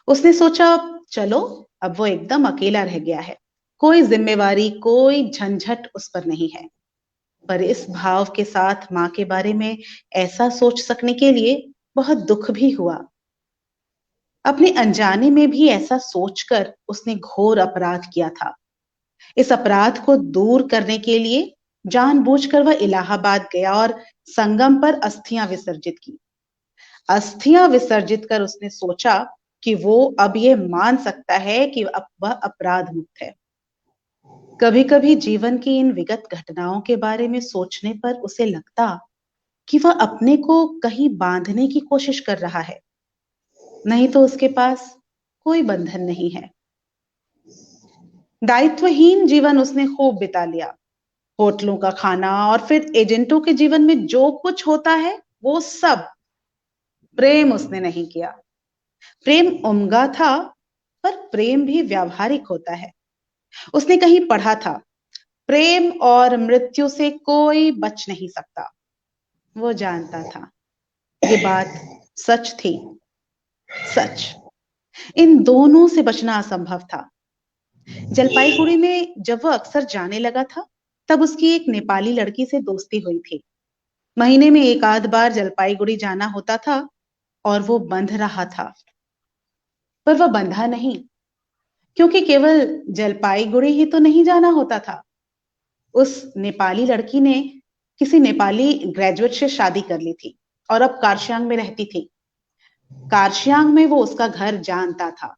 उसने सोचा, चलो अब वो एकदम अकेला रह गया है, कोई जिम्मेवारी, कोई झंझट उस पर नहीं है। पर इस भाव के साथ मां के बारे में ऐसा सोच सकने के लिए बहुत दुख भी हुआ। अपने अनजाने में भी ऐसा सोचकर उसने घोर अपराध किया था। इस अपराध को दूर करने के लिए जानबूझकर वह इलाहाबाद गया और संगम पर अस्थियां विसर्जित की। अस्थियां विसर्जित कर उसने सोचा कि वो अब ये मान सकता है कि अब वह अपराध मुक्त है। कभी कभी जीवन की इन विगत घटनाओं के बारे में सोचने पर उसे लगता कि वह अपने को कहीं बांधने की कोशिश कर रहा है, नहीं तो उसके पास कोई बंधन नहीं है। दायित्वहीन जीवन उसने खूब बिता लिया। होटलों का खाना और फिर एजेंटों के जीवन में जो कुछ होता है वो सब। प्रेम उसने नहीं किया। प्रेम उमगा था, पर प्रेम भी व्यावहारिक होता है। उसने कहीं पढ़ा था, प्रेम और मृत्यु से कोई बच नहीं सकता। वो जानता था ये बात सच थी। सच, इन दोनों से बचना असंभव था। जलपाईगुड़ी में जब वह अक्सर जाने लगा था, तब उसकी एक नेपाली लड़की से दोस्ती हुई थी। महीने में एक आध बार जलपाईगुड़ी जाना होता था और वो बंध रहा था। पर वह बंधा नहीं, क्योंकि केवल जलपाईगुड़ी ही तो नहीं जाना होता था। उस नेपाली लड़की ने किसी नेपाली ग्रेजुएट से शादी कर ली थी और अब कारशियांग में रहती थी। कारशियांग में वो उसका घर जानता था।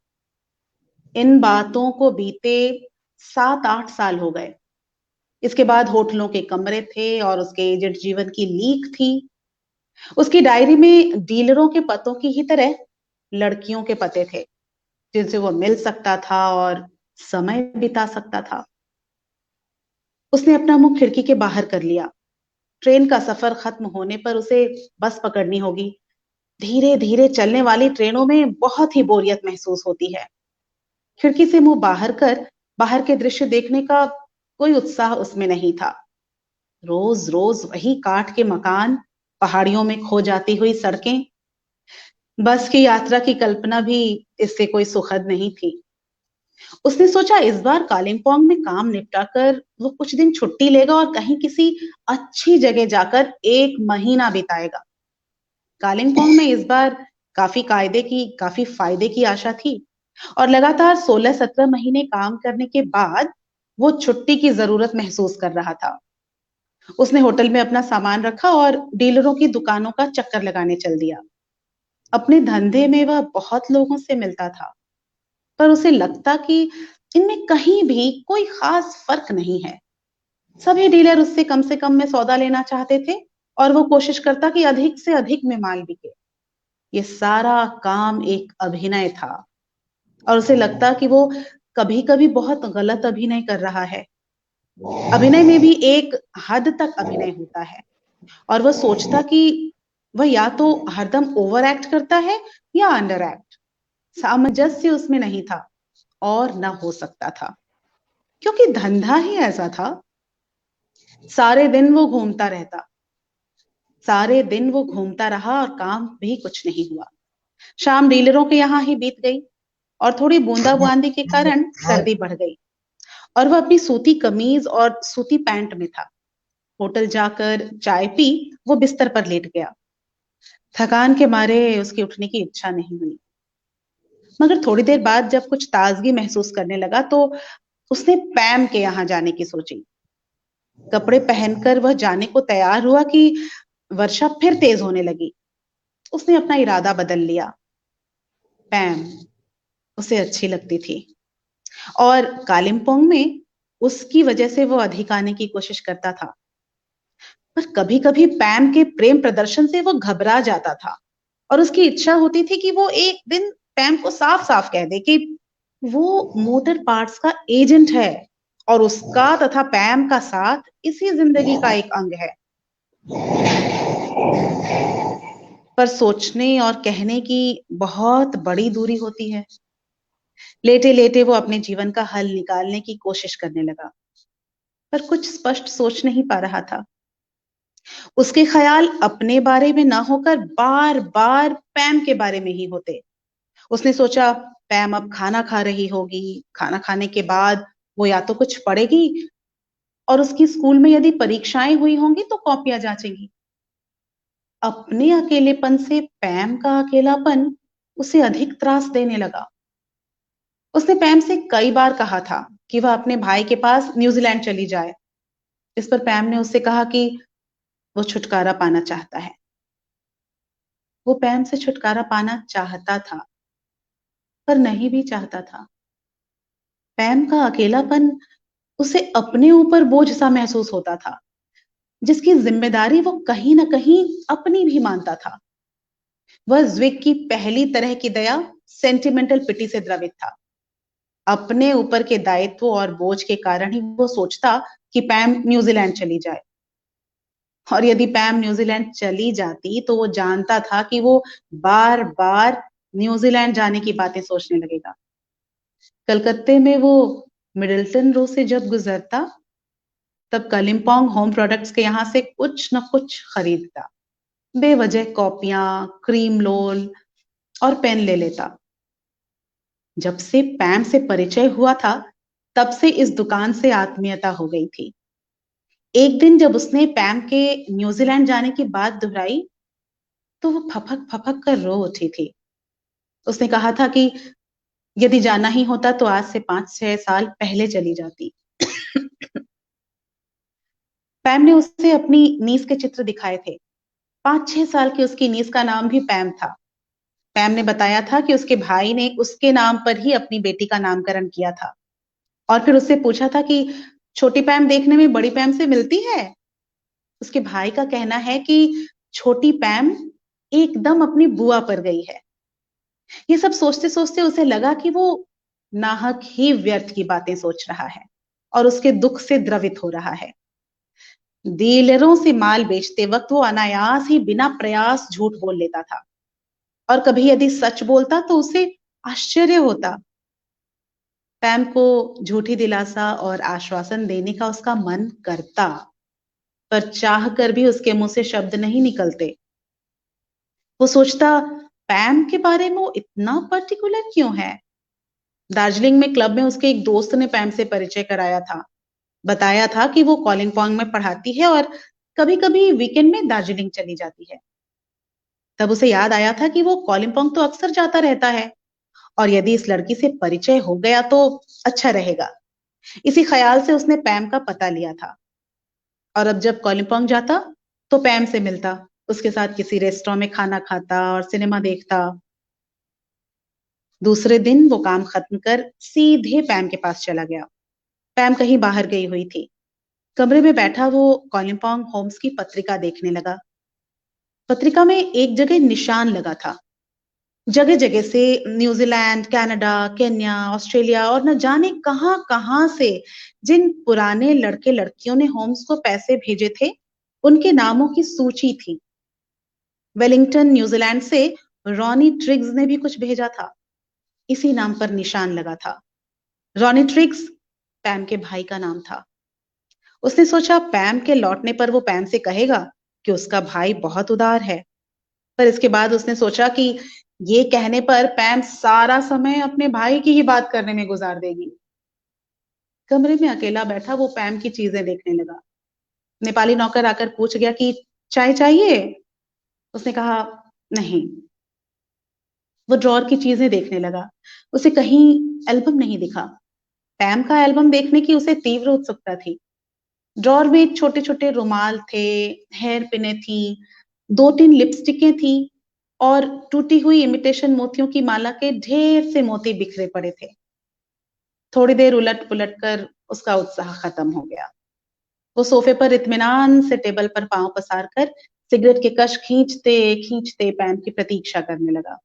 इन बातों को बीते 7-8 साल हो गए। इसके बाद होटलों के कमरे थे और उसके एजेंट जीवन की लीक थी। उसकी डायरी में डीलरों के पतों की ही तरह लड़कियों के पते थे, जिनसे वो मिल सकता था और समय बिता सकता था। उसने अपना मुंह खिड़की के बाहर कर लिया। ट्रेन का सफर खत्म होने पर उसे बस पकड़नी होगी। धीरे धीरे चलने वाली ट्रेनों में बहुत ही बोरियत महसूस होती है। खिड़की से मुंह बाहर कर बाहर के दृश्य देखने का कोई उत्साह उसमें नहीं था। रोज रोज वही काठ के मकान, पहाड़ियों में खो जाती हुई सड़कें। बस की यात्रा की कल्पना भी इससे कोई सुखद नहीं थी। उसने सोचा, इस बार कालिंपोंग में काम निपटाकर वो कुछ दिन छुट्टी लेगा और कहीं किसी अच्छी जगह जाकर 1 महीना बिताएगा। कालिंपोंग में इस बार काफी फायदे की आशा थी और लगातार 16-17 महीने काम करने के बाद वो छुट्टी की जरूरत महसूस कर रहा था। उसने होटल में अपना सामान रखा और डीलरों की दुकानों का चक्कर लगाने चल दिया। अपने धंधे में वह बहुत लोगों से मिलता था, पर उसे लगता कि इनमें कहीं भी कोई खास फर्क नहीं है। सभी डीलर उससे कम से कम में सौदा लेना चाहते थे और वो कोशिश करता कि अधिक से अधिक में माल बिके। ये सारा काम एक अभिनय था और उसे लगता कि वो कभी-कभी बहुत गलत अभिनय कर रहा है। अभिनय में भी एक हद तक अभिनय होता है और वह सोचता कि वह या तो हरदम ओवर एक्ट करता है या अंडर एक्ट। सामंजस्य उसमें नहीं था और न हो सकता था, क्योंकि धंधा ही ऐसा था। सारे दिन वो घूमता रहता, सारे दिन वो घूमता रहा और काम भी कुछ नहीं हुआ। शाम डीलरों के यहाँ ही बीत गई और थोड़ी बूंदाबांदी के कारण सर्दी बढ़ गई और वह अपनी सूती कमीज और सूती पैंट में था। होटल जाकर चाय पी वो बिस्तर पर लेट गया। थकान के मारे उसकी उठने की इच्छा नहीं हुई, मगर थोड़ी देर बाद जब कुछ ताजगी महसूस करने लगा तो उसने पैम के यहाँ जाने की सोची। कपड़े पहनकर वह जाने को तैयार हुआ कि वर्षा फिर तेज होने लगी। उसने अपना इरादा बदल लिया। पैम उसे अच्छी लगती थी और कालिंपोंग में उसकी वजह से वो अधिक आने की कोशिश करता था। पर कभी-कभी पैम के प्रेम प्रदर्शन से वो घबरा जाता था और उसकी इच्छा होती थी कि वो एक दिन पैम को साफ-साफ कह दे कि वो मोटर पार्ट्स का एजेंट है और उसका तथा पैम का साथ इसी जिंदगी का एक अंग है। पर सोचने और कहने की बहुत बड़ी दूरी होती है। लेटे लेटे वो अपने जीवन का हल निकालने की कोशिश करने लगा, पर कुछ स्पष्ट सोच नहीं पा रहा था। उसके ख्याल अपने बारे में ना होकर बार बार पैम के बारे में ही होते। उसने सोचा, पैम अब खाना खा रही होगी, खाना खाने के बाद वो या तो कुछ पढ़ेगी और उसकी स्कूल में यदि परीक्षाएं हुई होंगी तो कॉपियां जांचेंगी। अपने अकेलेपन से पैम का अकेलापन उसे अधिक त्रास देने लगा। उसने पैम से कई बार कहा था कि वह अपने भाई के पास न्यूजीलैंड चली जाए। इस पर पैम ने उससे कहा कि वो छुटकारा पाना चाहता है। वो पैम से छुटकारा पाना चाहता था, पर नहीं भी चाहता था। पैम का अकेलापन उसे अपने ऊपर बोझ सा महसूस होता था, जिसकी जिम्मेदारी वो कहीं ना कहीं अपनी भी मानता था। वह ज्विग की पहली तरह की दया, सेंटिमेंटल पिटी से द्रवित था। अपने ऊपर के दायित्व और बोझ के कारण ही वो सोचता कि पैम न्यूजीलैंड चली जाए। और यदि पैम न्यूजीलैंड चली जाती तो वो जानता था कि वो बार बार न्यूजीलैंड जाने की बातें सोचने लगेगा। कलकत्ते में वो मिडिल्टन रो से जब गुजरता तब कलिम्पोंग होम प्रोडक्ट्स के यहाँ से कुछ न कुछ खरीदता। बेवजह कॉपियां, क्रीम रोल और पेन ले लेता। जब से पैम से परिचय हुआ था तब से इस दुकान से आत्मीयता हो गई थी। एक दिन जब उसने पैम के न्यूजीलैंड जाने की बात दोहराई तो वो फपक फपक कर रो उठी थी। उसने कहा था कि यदि जाना ही होता तो आज से 5-6 साल पहले चली जाती। पैम ने उसे अपनी नीस के चित्र दिखाए थे। 5-6 साल की उसकी नीस का नाम भी पैम था। पैम ने बताया था कि उसके भाई ने उसके नाम पर ही अपनी बेटी का नामकरण किया था। और फिर उससे पूछा था कि छोटी पैम देखने में बड़ी पैम से मिलती है। उसके भाई का कहना है कि छोटी पैम एकदम अपनी बुआ पर गई है। ये सब सोचते सोचते उसे लगा कि वो नाहक ही व्यर्थ की बातें सोच रहा है और उसके दुख से द्रवित हो रहा है। डीलरों से माल बेचते वक्त वो अनायास ही बिना प्रयास झूठ बोल लेता था और कभी यदि सच बोलता तो उसे आश्चर्य होता। पैम को झूठी दिलासा और आश्वासन देने का उसका मन करता, पर चाह कर भी उसके मुंह से शब्द नहीं निकलते। वो सोचता, पैम के बारे में वो इतना पर्टिकुलर क्यों है। दार्जिलिंग में क्लब में उसके एक दोस्त ने पैम से परिचय कराया था। बताया था कि वो कॉलिंगपॉन्ग में पढ़ाती है और कभी कभी वीकेंड में दार्जिलिंग चली जाती है। तब उसे याद आया था कि वो कॉलिंगपॉन्ग तो अक्सर जाता रहता है और यदि इस लड़की से परिचय हो गया तो अच्छा रहेगा। इसी ख्याल से उसने पैम का पता लिया था और अब जब कॉलिंपॉन्ग जाता तो पैम से मिलता, उसके साथ किसी रेस्टोरेंट में खाना खाता और सिनेमा देखता। दूसरे दिन वो काम खत्म कर सीधे पैम के पास चला गया। पैम कहीं बाहर गई हुई थी। कमरे में बैठा वो कॉलिंपॉन्ग होम्स की पत्रिका देखने लगा। पत्रिका में एक जगह निशान लगा था। जगह जगह से न्यूजीलैंड, कनाडा, केन्या, ऑस्ट्रेलिया और न जाने कहां कहां से जिन पुराने लड़के लड़कियों ने होम्स को पैसे भेजे थे उनके नामों की सूची थी। वेलिंगटन न्यूजीलैंड से रॉनी ट्रिग्स ने भी कुछ भेजा था। इसी नाम पर निशान लगा था। रॉनी ट्रिग्स पैम के भाई का नाम था। उसने सोचा पैम के लौटने पर वो पैम से कहेगा कि उसका भाई बहुत उदार है। पर इसके बाद उसने सोचा कि ये कहने पर पैम सारा समय अपने भाई की ही बात करने में गुजार देगी। कमरे में अकेला बैठा वो पैम की चीजें देखने लगा। नेपाली नौकर आकर पूछ गया कि चाय चाहिए। उसने कहा नहीं। वो ड्रॉर की चीजें देखने लगा। उसे कहीं एल्बम नहीं दिखा। पैम का एल्बम देखने की उसे तीव्र उत्सुकता थी। ड्रॉर में छोटे छोटे रुमाल थे, हेयर पिने थी, 2-3 लिपस्टिकें थी और टूटी हुई इमिटेशन मोतियों की माला के ढेर से मोती बिखरे पड़े थे। थोड़ी देर उलट पुलट कर उसका उत्साह खत्म हो गया। वो सोफे पर इत्मीनान से टेबल पर पांव पसार कर सिगरेट के कश खींचते खींचते पैम की प्रतीक्षा करने लगा।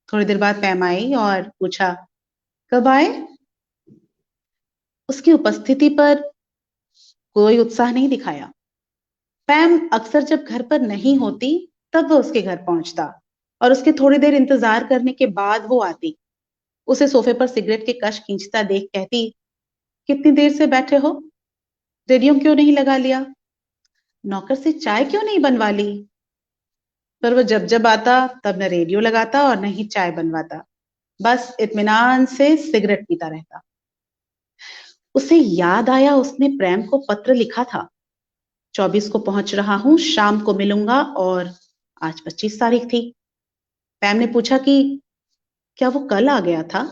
थोड़ी देर बाद पैम आई और पूछा, कब आए? उसकी उपस्थिति पर कोई उत्साह नहीं दिखाया। पैम अक्सर जब घर पर नहीं होती तब वह उसके घर पहुंचता और उसके थोड़ी देर इंतजार करने के बाद वो आती। उसे सोफे पर सिगरेट के कश खींचता देख कहती, कितनी देर से बैठे हो? रेडियो क्यों नहीं लगा लिया? नौकर से चाय क्यों नहीं बनवा ली? पर वो जब जब आता तब न रेडियो लगाता और न ही चाय बनवाता, बस इत्मीनान से सिगरेट पीता रहता। उसे याद आया उसने प्रेम को पत्र लिखा था, 24 को पहुंच रहा हूं, शाम को मिलूंगा, और आज 25 तारीख थी। पैम ने पूछा कि क्या वो कल आ गया था?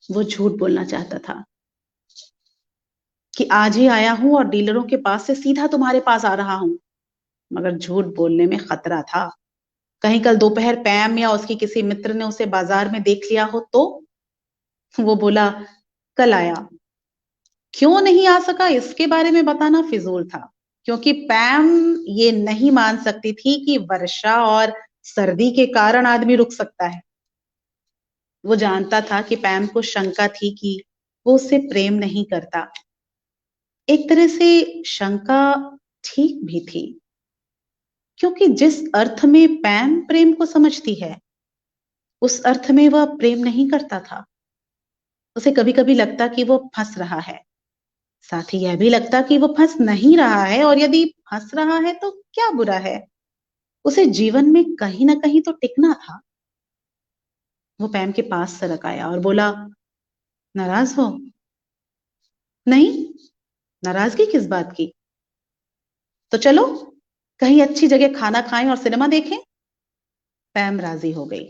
वो झूठ बोलना चाहता था कि आज ही आया हूं और डीलरों के पास से सीधा तुम्हारे पास आ रहा हूं, मगर झूठ बोलने में खतरा था। कहीं कल दोपहर पैम या उसकी किसी मित्र ने उसे बाजार में देख लिया हो तो? वो बोला, कल आया। क्यों नहीं आ सका इसके बारे में बताना फिजूल था, क्योंकि पैम ये नहीं मान सकती थी कि वर्षा और सर्दी के कारण आदमी रुक सकता है। वो जानता था कि पैम को शंका थी कि वो उससे प्रेम नहीं करता। एक तरह से शंका ठीक भी थी, क्योंकि जिस अर्थ में पैम प्रेम को समझती है उस अर्थ में वह प्रेम नहीं करता था। उसे कभी कभी लगता कि वो फंस रहा है, साथ ही यह भी लगता कि वो फंस नहीं रहा है, और यदि फंस रहा है तो क्या बुरा है, उसे जीवन में कहीं ना कहीं तो टिकना था। वो पैम के पास सरक आया और बोला, नाराज हो? नहीं, नाराजगी किस बात की? तो चलो कहीं अच्छी जगह खाना खाएं और सिनेमा देखें। पैम राजी हो गई।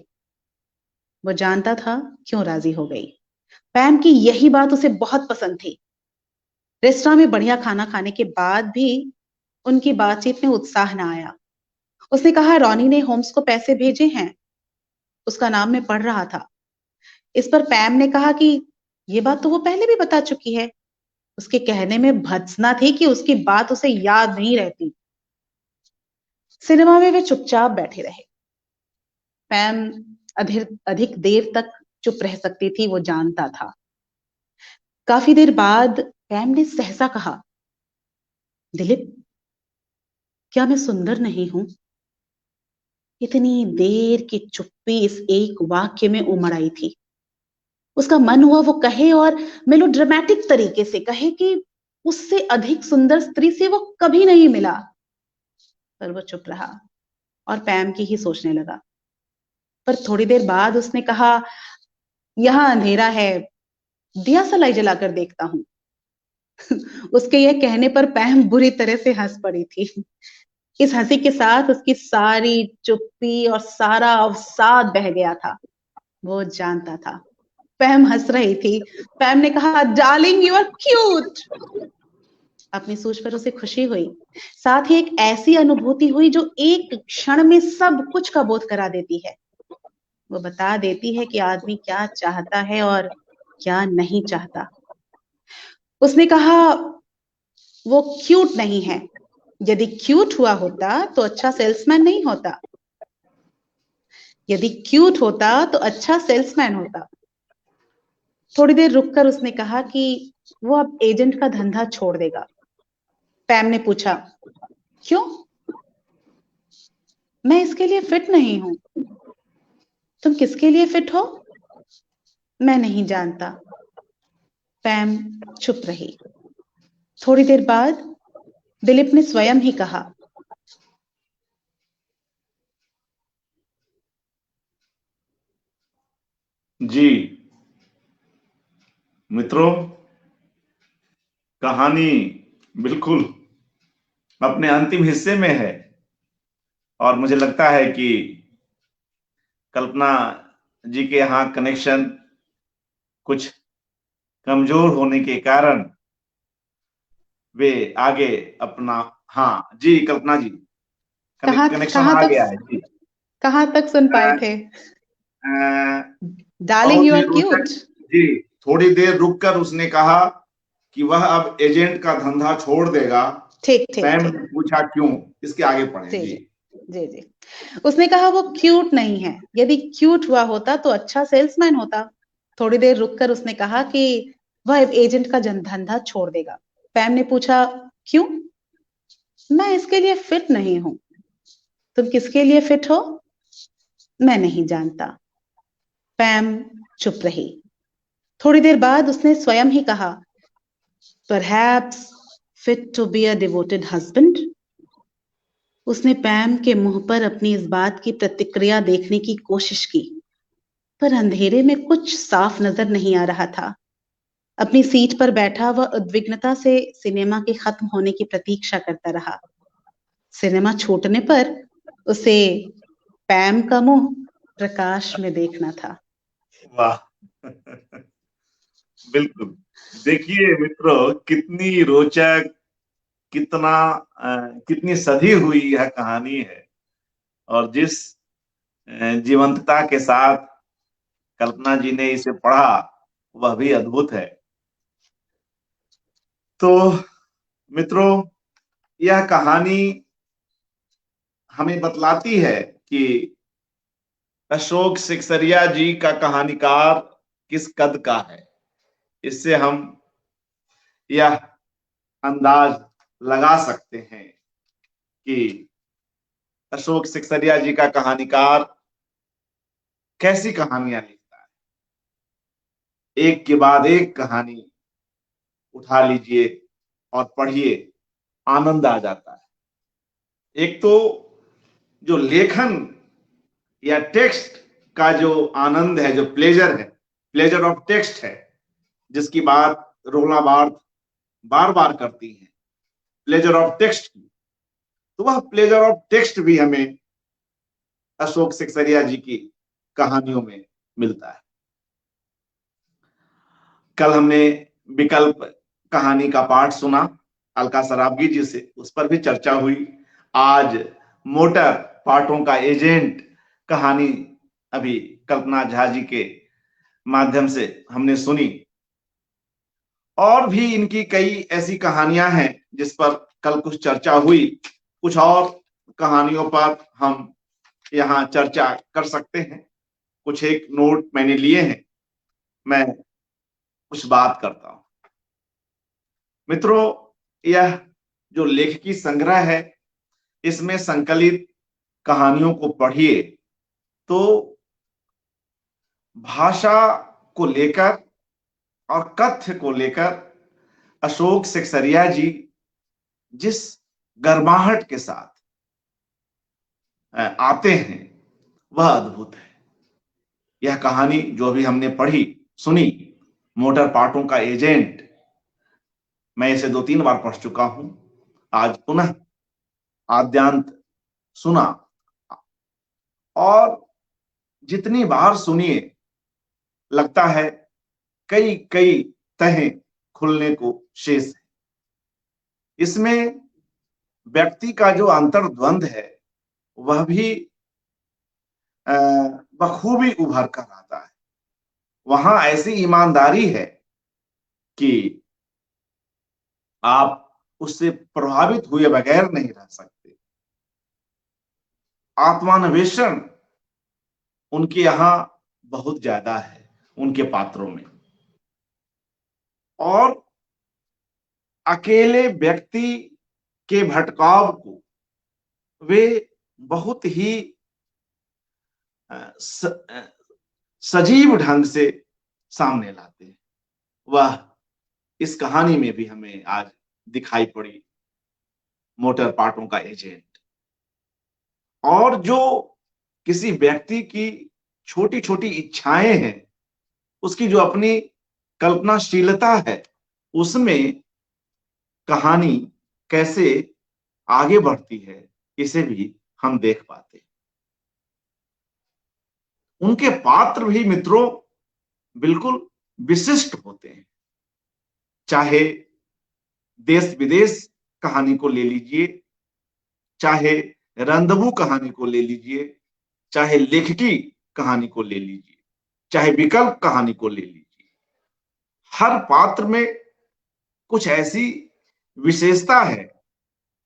वो जानता था क्यों राजी हो गई। पैम की यही बात उसे बहुत पसंद थी। रेस्टोरेंट में बढ़िया खाना खाने के बाद भी उनकी बातचीत में उत्साह न आया। उसने कहा, रॉनी ने होम्स को पैसे भेजे हैं, उसका नाम मैं पढ़ रहा था। इस पर पैम ने कहा कि ये बात तो वो पहले भी बता चुकी है। उसके कहने में भत्सना थी कि उसकी बात उसे याद नहीं रहती। सिनेमा में वे चुपचाप बैठे रहे। पैम अधिक देर तक चुप रह सकती थी, वो जानता था। काफी देर बाद पैम ने सहसा कहा, दिलीप, क्या मैं सुंदर नहीं हूं? इतनी देर की चुप्पी इस एक वाक्य में उमड़ आई थी। उसका मन हुआ वो कहे, और मेलोड्रामेटिक तरीके से कहे कि उससे अधिक सुंदर स्त्री से वो कभी नहीं मिला। पर वो चुप रहा और पैम की ही सोचने लगा। पर थोड़ी देर बाद उसने कहा, यहां अंधेरा है, दिया सलाई जलाकर देखता हूं। उसके यह कहने पर पैम बुरी तरह से हंस पड़ी थी। इस हंसी के साथ उसकी सारी चुप्पी और सारा अवसाद बह गया था। वो जानता था। पैम हंस रही थी। पैम ने कहा, डार्लिंग, यू आर क्यूट। अपनी सोच पर उसे खुशी हुई, साथ ही एक ऐसी अनुभूति हुई जो एक क्षण में सब कुछ का बोध करा देती है। वो बता देती है कि आदमी क्या चाहता है और क्या नहीं चाहता। उसने कहा, वो क्यूट नहीं है। यदि क्यूट हुआ होता तो अच्छा सेल्समैन नहीं होता। यदि क्यूट होता तो अच्छा सेल्समैन होता। थोड़ी देर रुककर उसने कहा कि वो अब एजेंट का धंधा छोड़ देगा। पैम ने पूछा, क्यों? मैं इसके लिए फिट नहीं हूं। तुम किसके लिए फिट हो? मैं नहीं जानता। पैम चुप रही। थोड़ी देर बाद दिलीप ने स्वयं ही कहा, जी मित्रों, कहानी बिल्कुल अपने अंतिम हिस्से में है, और मुझे लगता है कि कल्पना जी के यहाँ कनेक्शन कुछ कमजोर होने के कारण वे आगे अपना, हाँ जी कल्पना जी, कनेक्शन आ गया है जी। कहां तक सुन पाए थे? डार्लिंग, बहुत यू ही आर रोचक क्यूट। जी। थोड़ी देर रुककर उसने कहा कि वह अब एजेंट का धंधा छोड़ देगा। ठीक ठीक पैम ठीक। ने पूछा क्यों? इसके आगे पढ़े जी जी। जी जी जी। उसने कहा, वो क्यूट नहीं है। यदि क्यूट हुआ होता तो अच्छा सेल्समैन होता। थोड़ी देर रुककर उसने कहा कि वह एजेंट का धंधा छोड़ देगा। पैम ने पूछा, क्यों? मैं इसके लिए फिट नहीं हूं। तुम किसके लिए फिट हो? मैं नहीं जानता। पैम चुप रही। थोड़ी देर बाद उसने स्वयं ही कहा, perhaps fit to be a devoted husband. उसने पैम के मुंह पर अपनी इस बात की प्रतिक्रिया देखने की कोशिश की, पर अंधेरे में कुछ साफ नजर नहीं आ रहा था। अपनी सीट पर बैठा वह उद्विग्नता से सिनेमा के खत्म होने की प्रतीक्षा करता रहा। सिनेमा छूटने पर उसे पैम का मुंह प्रकाश में देखना था। वाह बिल्कुल। देखिए मित्रों, कितनी रोचक, कितनी सधी हुई यह कहानी है, और जिस जीवंतता के साथ कल्पना जी ने इसे पढ़ा वह भी अद्भुत है। तो मित्रों, यह कहानी हमें बतलाती है कि अशोक सिकसरिया जी का कहानीकार किस कद का है। इससे हम यह अंदाज लगा सकते हैं कि अशोक सिकसरिया जी का कहानीकार कैसी कहानियां लिखता है। एक के बाद एक कहानी उठा लीजिए और पढ़िए, आनंद आ जाता है। एक तो जो लेखन या टेक्स्ट का जो आनंद है, जो प्लेजर है, प्लेजर ऑफ टेक्स्ट है, जिसकी बात रोला बार्थ बार बार करती है, प्लेजर ऑफ टेक्स्ट की, तो वह प्लेजर ऑफ टेक्स्ट भी हमें अशोक सिकसरिया जी की कहानियों में मिलता है। कल हमने विकल्प कहानी का पाठ सुना अलका सराबगी जी से, उस पर भी चर्चा हुई। आज मोटर पाटों का एजेंट कहानी अभी कल्पना झा जी के माध्यम से हमने सुनी, और भी इनकी कई ऐसी कहानियां हैं जिस पर कल कुछ चर्चा हुई। कुछ और कहानियों पर हम यहाँ चर्चा कर सकते हैं। कुछ एक नोट मैंने लिए हैं, मैं कुछ बात करता हूं। मित्रों, यह जो लेखकी संग्रह है, इसमें संकलित कहानियों को पढ़िए तो भाषा को लेकर और कथ्य को लेकर अशोक सिकसरिया जी जिस गर्माहट के साथ आते हैं वह अद्भुत है। यह कहानी जो भी हमने पढ़ी सुनी, मोटर पाटों का एजेंट, मैं इसे 2-3 बार पढ़ चुका हूं, आज पुनः आद्यांत सुना, और जितनी बार सुनिए लगता है कई कई तहें खुलने को शेष है। इसमें व्यक्ति का जो अंतर्द्वंद है वह भी बखूबी उभर कर आता है। वहां ऐसी ईमानदारी है कि आप उससे प्रभावित हुए बगैर नहीं रह सकते। आत्मान्वेषण उनके यहां बहुत ज्यादा है, उनके पात्रों में, और अकेले व्यक्ति के भटकाव को वे बहुत ही सजीव ढंग से सामने लाते हैं। वह इस कहानी में भी हमें आज दिखाई पड़ी, मोटर पाटों का एजेंट। और जो किसी व्यक्ति की छोटी छोटी इच्छाएं हैं, उसकी जो अपनी कल्पनाशीलता है, उसमें कहानी कैसे आगे बढ़ती है, इसे भी हम देख पाते हैं। उनके पात्र भी मित्रों बिल्कुल विशिष्ट होते हैं। चाहे देश विदेश कहानी को ले लीजिए, चाहे रंदबू कहानी को ले लीजिए, चाहे लेखकी कहानी को ले लीजिए, चाहे विकल्प कहानी को ले लीजिए, हर पात्र में कुछ ऐसी विशेषता है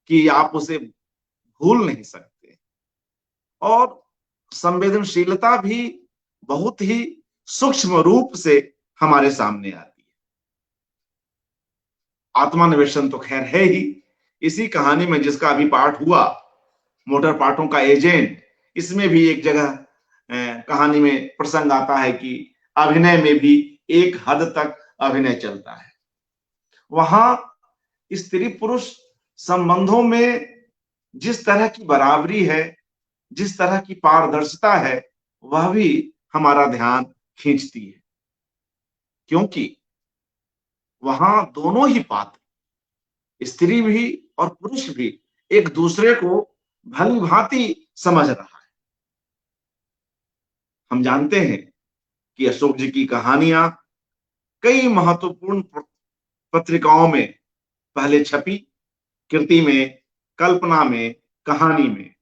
कि आप उसे भूल नहीं सकते, और संवेदनशीलता भी बहुत ही सूक्ष्म रूप से हमारे सामने आती है। आत्मान्वेषण तो खैर है ही। इसी कहानी में जिसका अभी पाठ हुआ, मोटर पार्टों का एजेंट, इसमें भी एक जगह कहानी में प्रसंग आता है कि अभिनय में भी एक हद तक अभिनय चलता है। वहां स्त्री पुरुष संबंधों में जिस तरह की बराबरी है, जिस तरह की पारदर्शिता है, वह भी हमारा ध्यान खींचती है, क्योंकि वहां दोनों ही पात्र, स्त्री भी और पुरुष भी, एक दूसरे को भली भांति समझ रहा है। हम जानते हैं कि अशोक जी की कहानियां कई महत्वपूर्ण पत्रिकाओं में पहले छपी, कृति में, कल्पना में, कहानी में,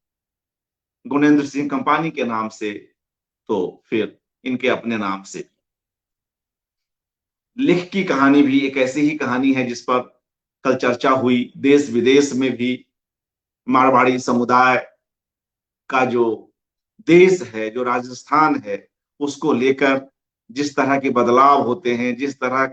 गुणेंद्र सिंह कंपानी के नाम से, तो फिर इनके अपने नाम से। लिख की कहानी भी एक ऐसी ही कहानी है जिस पर कल चर्चा हुई। देश विदेश में भी मारवाड़ी समुदाय का जो देश है, जो राजस्थान है, उसको लेकर जिस तरह के बदलाव होते हैं, जिस तरह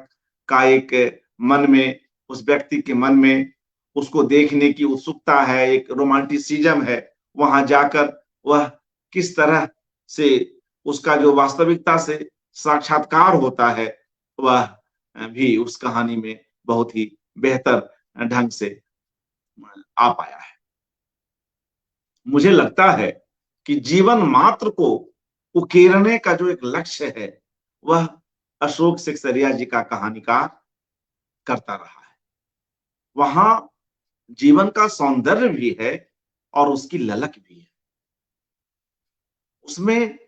का एक मन में, उस व्यक्ति के मन में उसको देखने की उत्सुकता है, एक रोमांटिसिज्म है, वहां जाकर वह किस तरह से उसका जो वास्तविकता से साक्षात्कार होता है, वह भी उस कहानी में बहुत ही बेहतर ढंग से आ पाया है। मुझे लगता है कि जीवन मात्र को उकेरने का जो एक लक्ष्य है, वह अशोक सिकसरिया जी का कहानीकार करता रहा है। वहां जीवन का सौंदर्य भी है और उसकी ललक भी है, उसमें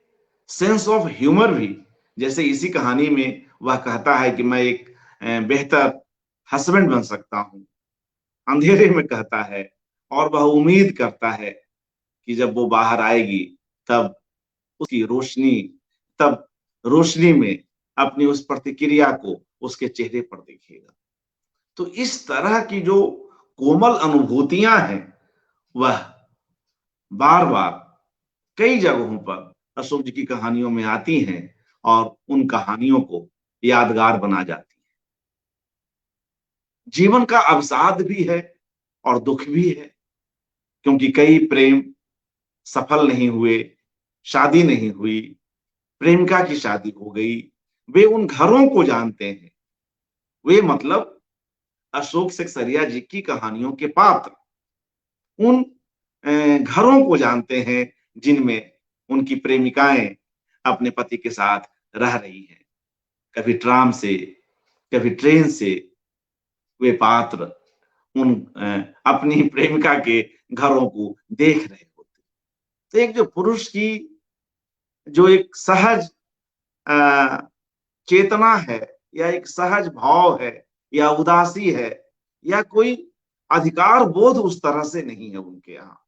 सेंस ऑफ ह्यूमर भी। जैसे इसी कहानी में वह कहता है कि मैं एक बेहतर हस्बैंड बन सकता हूं, अंधेरे में कहता है, और वह उम्मीद करता है कि जब वो बाहर आएगी तब उसकी रोशनी, तब रोशनी में अपनी उस प्रतिक्रिया को उसके चेहरे पर देखेगा। तो इस तरह की जो कोमल अनुभूतियां हैं, वह बार बार कई जगहों पर अशोक जी की कहानियों में आती हैं और उन कहानियों को यादगार बना जाती है। जीवन का अवसाद भी है और दुख भी है, क्योंकि कई प्रेम सफल नहीं हुए, शादी नहीं हुई, प्रेमिका की शादी हो गई। वे उन घरों को जानते हैं, वे मतलब अशोक सिकसरिया जी की कहानियों के पात्र उन घरों को जानते हैं जिनमें उनकी प्रेमिकाएं अपने पति के साथ रह रही हैं। कभी ट्राम से, कभी ट्रेन से वे पात्र उन अपनी प्रेमिका के घरों को देख रहे होते। तो एक जो पुरुष की जो एक सहज चेतना है, या एक सहज भाव है, या उदासी है, या कोई अधिकार बोध उस तरह से नहीं है उनके यहाँ।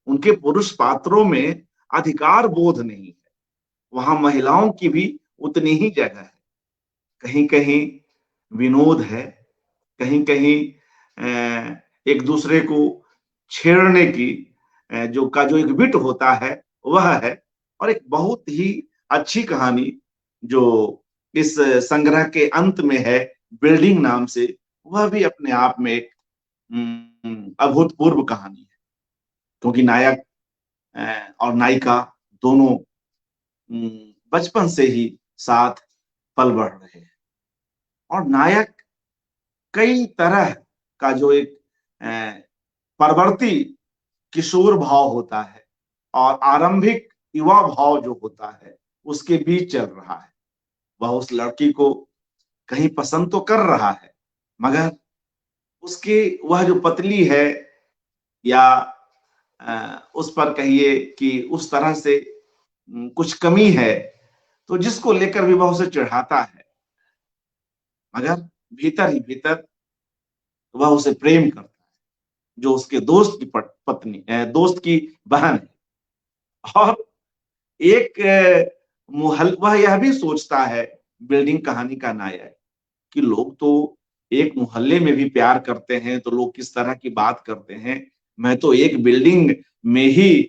उनके पुरुष पात्रों में अधिकार बोध नहीं है। वहां महिलाओं की भी उतनी ही जगह है। कहीं कहीं विनोद है, कहीं कहीं एक दूसरे को छेड़ने की जो एक विट होता है वह है। और एक बहुत ही अच्छी कहानी जो इस संग्रह के अंत में है, बिल्डिंग नाम से, वह भी अपने आप में एक अभूतपूर्व कहानी है, क्योंकि नायक और नायिका दोनों बचपन से ही साथ पल बढ़ रहे हैं, और नायक कई तरह का जो एक परवर्ती किशोर भाव होता है और आरंभिक युवा भाव जो होता है उसके बीच चल रहा है। वह उस लड़की को कहीं पसंद तो कर रहा है, मगर उसकी वह जो पतली है, या उस पर कहिए कि उस तरह से कुछ कमी है, तो जिसको लेकर भी वह उसे चिढ़ाता है, मगर भीतर ही भीतर वह उसे प्रेम करता है, जो उसके दोस्त की पत्नी, दोस्त की बहन है। और एक वह यह भी सोचता है, बिल्डिंग कहानी का नायक, कि लोग तो एक मोहल्ले में भी प्यार करते हैं तो लोग किस तरह की बात करते हैं, मैं तो एक बिल्डिंग में ही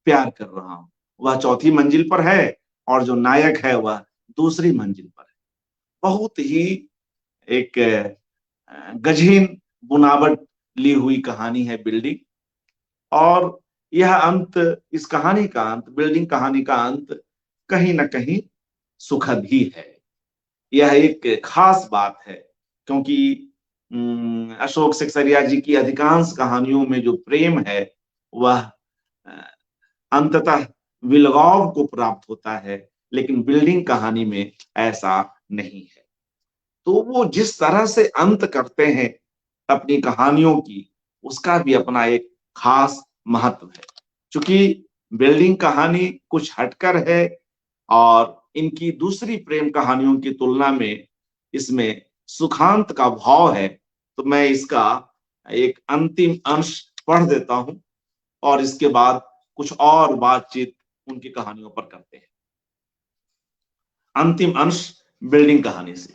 प्यार कर रहा हूं। वह चौथी मंजिल पर है और जो नायक है वह दूसरी मंजिल पर है। बहुत ही एक गजीन बुनावट ली हुई कहानी है बिल्डिंग। और यह अंत, इस कहानी का अंत, बिल्डिंग कहानी का अंत कहीं ना कहीं सुखद ही है। यह एक खास बात है, क्योंकि अशोक सिकसरिया जी की अधिकांश कहानियों में जो प्रेम है वह अंततः विलगाव को प्राप्त होता है, लेकिन बिल्डिंग कहानी में ऐसा नहीं है। तो वो जिस तरह से अंत करते हैं अपनी कहानियों की, उसका भी अपना एक खास महत्व है। क्योंकि बिल्डिंग कहानी कुछ हटकर है और इनकी दूसरी प्रेम कहानियों की तुलना में इसमें सुखांत का भाव है। तो मैं इसका एक अंतिम अंश पढ़ देता हूं और इसके बाद कुछ और बातचीत उनकी कहानियों पर करते हैं। अंतिम अंश बिल्डिंग कहानी से।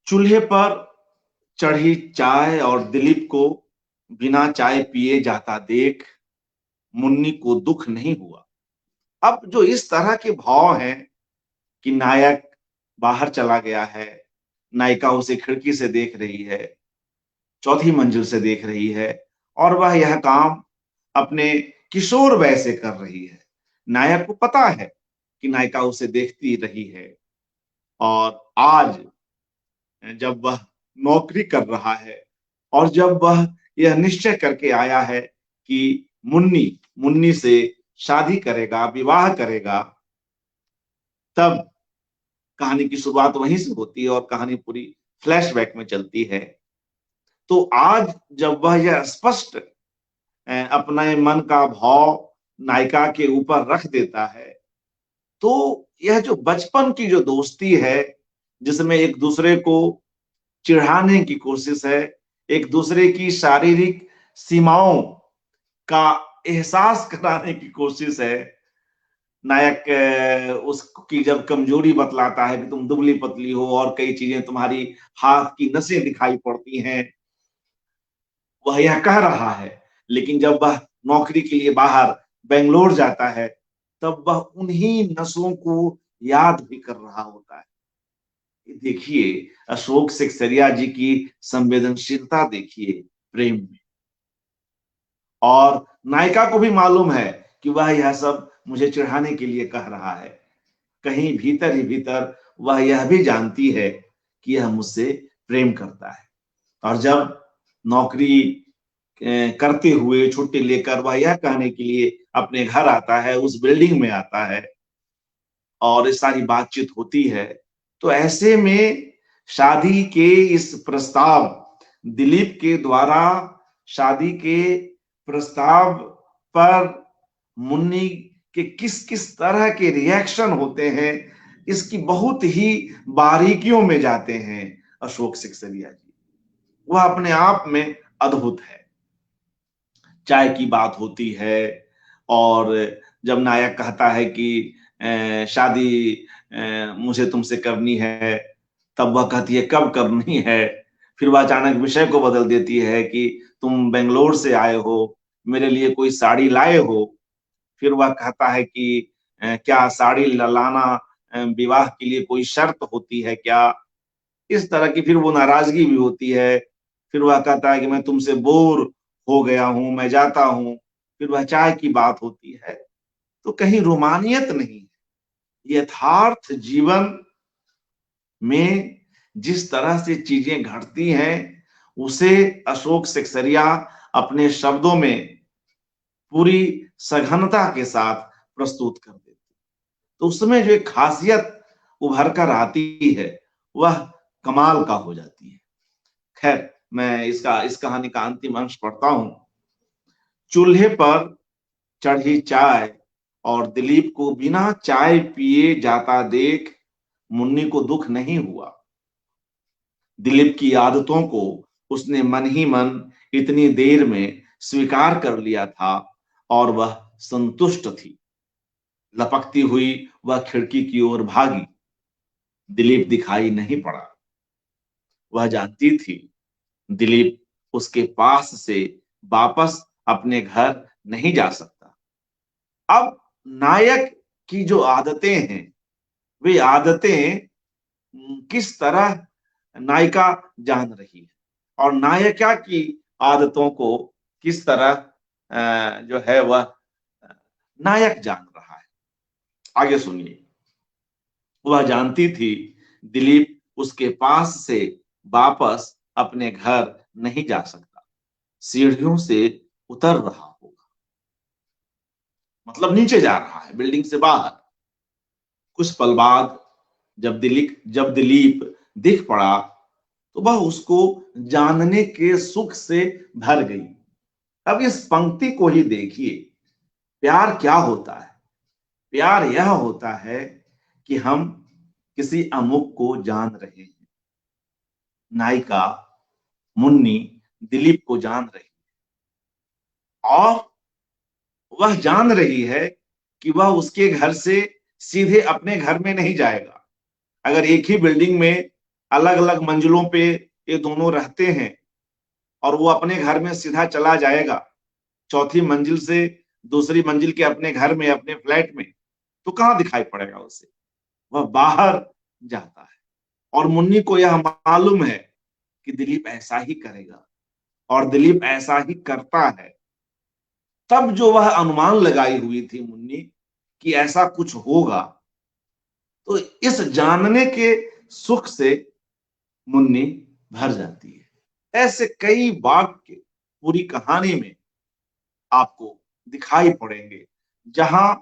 चूल्हे पर चढ़ी चाय और दिलीप को बिना चाय पिए जाता देख मुन्नी को दुख नहीं हुआ। अब जो इस तरह के भाव हैं कि नायक बाहर चला गया है, नायिका उसे खिड़की से देख रही है, चौथी मंजिल से देख रही है, और वह यह काम अपने किशोर वय से कर रही है। नायक को पता है कि नायिका उसे देखती रही है, और आज जब वह नौकरी कर रहा है और जब वह यह निश्चय करके आया है कि मुन्नी से शादी करेगा, विवाह करेगा, तब कहानी की शुरुआत वहीं से होती है और कहानी पूरी फ्लैशबैक में चलती है। तो आज जब वह यह स्पष्ट अपने मन का भाव नायिका के ऊपर रख देता है, तो यह जो बचपन की जो दोस्ती है, जिसमें एक दूसरे को चिढ़ाने की कोशिश है, एक दूसरे की शारीरिक सीमाओं का एहसास कराने की कोशिश है। नायक उसकी जब कमजोरी बतलाता है कि तुम दुबली पतली हो और कई चीजें, तुम्हारी हाथ की नसें दिखाई पड़ती हैं, वह यह कह रहा है। लेकिन जब वह नौकरी के लिए बाहर बेंगलोर जाता है, तब वह उन्हीं नसों को याद भी कर रहा होता है। देखिए अशोक सिकसरिया जी की संवेदनशीलता देखिए प्रेम में। और नायिका को भी मालूम है कि वह यह सब मुझे चिढ़ाने के लिए कह रहा है। कहीं भीतर ही भीतर वह यह भी जानती है कि यह मुझसे प्रेम करता है। और जब नौकरी करते हुए छुट्टी लेकर वह यह कहने के लिए अपने घर आता है, उस बिल्डिंग में आता है और इस सारी बातचीत होती है, तो ऐसे में शादी के इस प्रस्ताव, दिलीप के द्वारा शादी के प्रस्ताव पर मुन्नी के किस किस तरह के रिएक्शन होते हैं, इसकी बहुत ही बारीकियों में जाते हैं अशोक सिकसरिया जी। वह अपने आप में अद्भुत है। चाय की बात होती है और जब नायक कहता है कि शादी मुझे तुमसे करनी है, तब वह कहती है कब करनी है। फिर वह अचानक विषय को बदल देती है कि तुम बेंगलोर से आए हो, मेरे लिए कोई साड़ी लाए हो। फिर वह कहता है कि क्या साड़ी लाना विवाह के लिए कोई शर्त होती है क्या? इस तरह की फिर वो नाराजगी भी होती है। फिर वह कहता है कि मैं तुमसे बोर हो गया हूं, मैं जाता हूं। फिर वह चाय की बात होती है। तो कहीं रोमानियत नहीं है। यथार्थ जीवन में जिस तरह से चीजें घटती हैं, उसे अशोक सिकसरिया अपने शब्दों में पूरी सघनता के साथ प्रस्तुत कर देते। तो उसमें जो एक खासियत उभर कर आती है, वह कमाल का हो जाती है। खैर, मैं इस कहानी का अंतिम अंश पढ़ता हूं। चूल्हे पर चढ़ी चाय और दिलीप को बिना चाय पिए जाता देख मुन्नी को दुख नहीं हुआ। दिलीप की आदतों को उसने मन ही मन इतनी देर में स्वीकार कर लिया था और वह संतुष्ट थी। लपकती हुई वह खिड़की की ओर भागी। दिलीप दिखाई नहीं पड़ा। वह जानती थी दिलीप उसके पास से वापस अपने घर नहीं जा सकता। अब नायक की जो आदतें हैं वे आदतें किस तरह नायिका जान रही है और नायिका की आदतों को किस तरह जो है वह नायक जान रहा है। आगे सुनिए। वह जानती थी दिलीप उसके पास से वापस अपने घर नहीं जा सकता, सीढ़ियों से उतर रहा होगा, मतलब नीचे जा रहा है बिल्डिंग से बाहर। कुछ पल बाद जब दिलीप दिख पड़ा तो वह उसको जानने के सुख से भर गई। अब इस पंक्ति को ही देखिए, प्यार क्या होता है। प्यार यह होता है कि हम किसी अमुक को जान रहे हैं। नायिका मुन्नी दिलीप को जान रही है और वह जान रही है कि वह उसके घर से सीधे अपने घर में नहीं जाएगा। अगर एक ही बिल्डिंग में अलग अलग मंजिलों पे ये दोनों रहते हैं और वो अपने घर में सीधा चला जाएगा, चौथी मंजिल से दूसरी मंजिल के अपने घर में, अपने फ्लैट में, तो कहां दिखाई पड़ेगा उसे। वह बाहर जाता है और मुन्नी को यह मालूम है कि दिलीप ऐसा ही करेगा और दिलीप ऐसा ही करता है। तब जो वह अनुमान लगाई हुई थी मुन्नी कि ऐसा कुछ होगा, तो इस जानने के सुख से मुन्नी भर जाती है। ऐसे कई वाक्य पूरी कहानी में आपको दिखाई पड़ेंगे जहां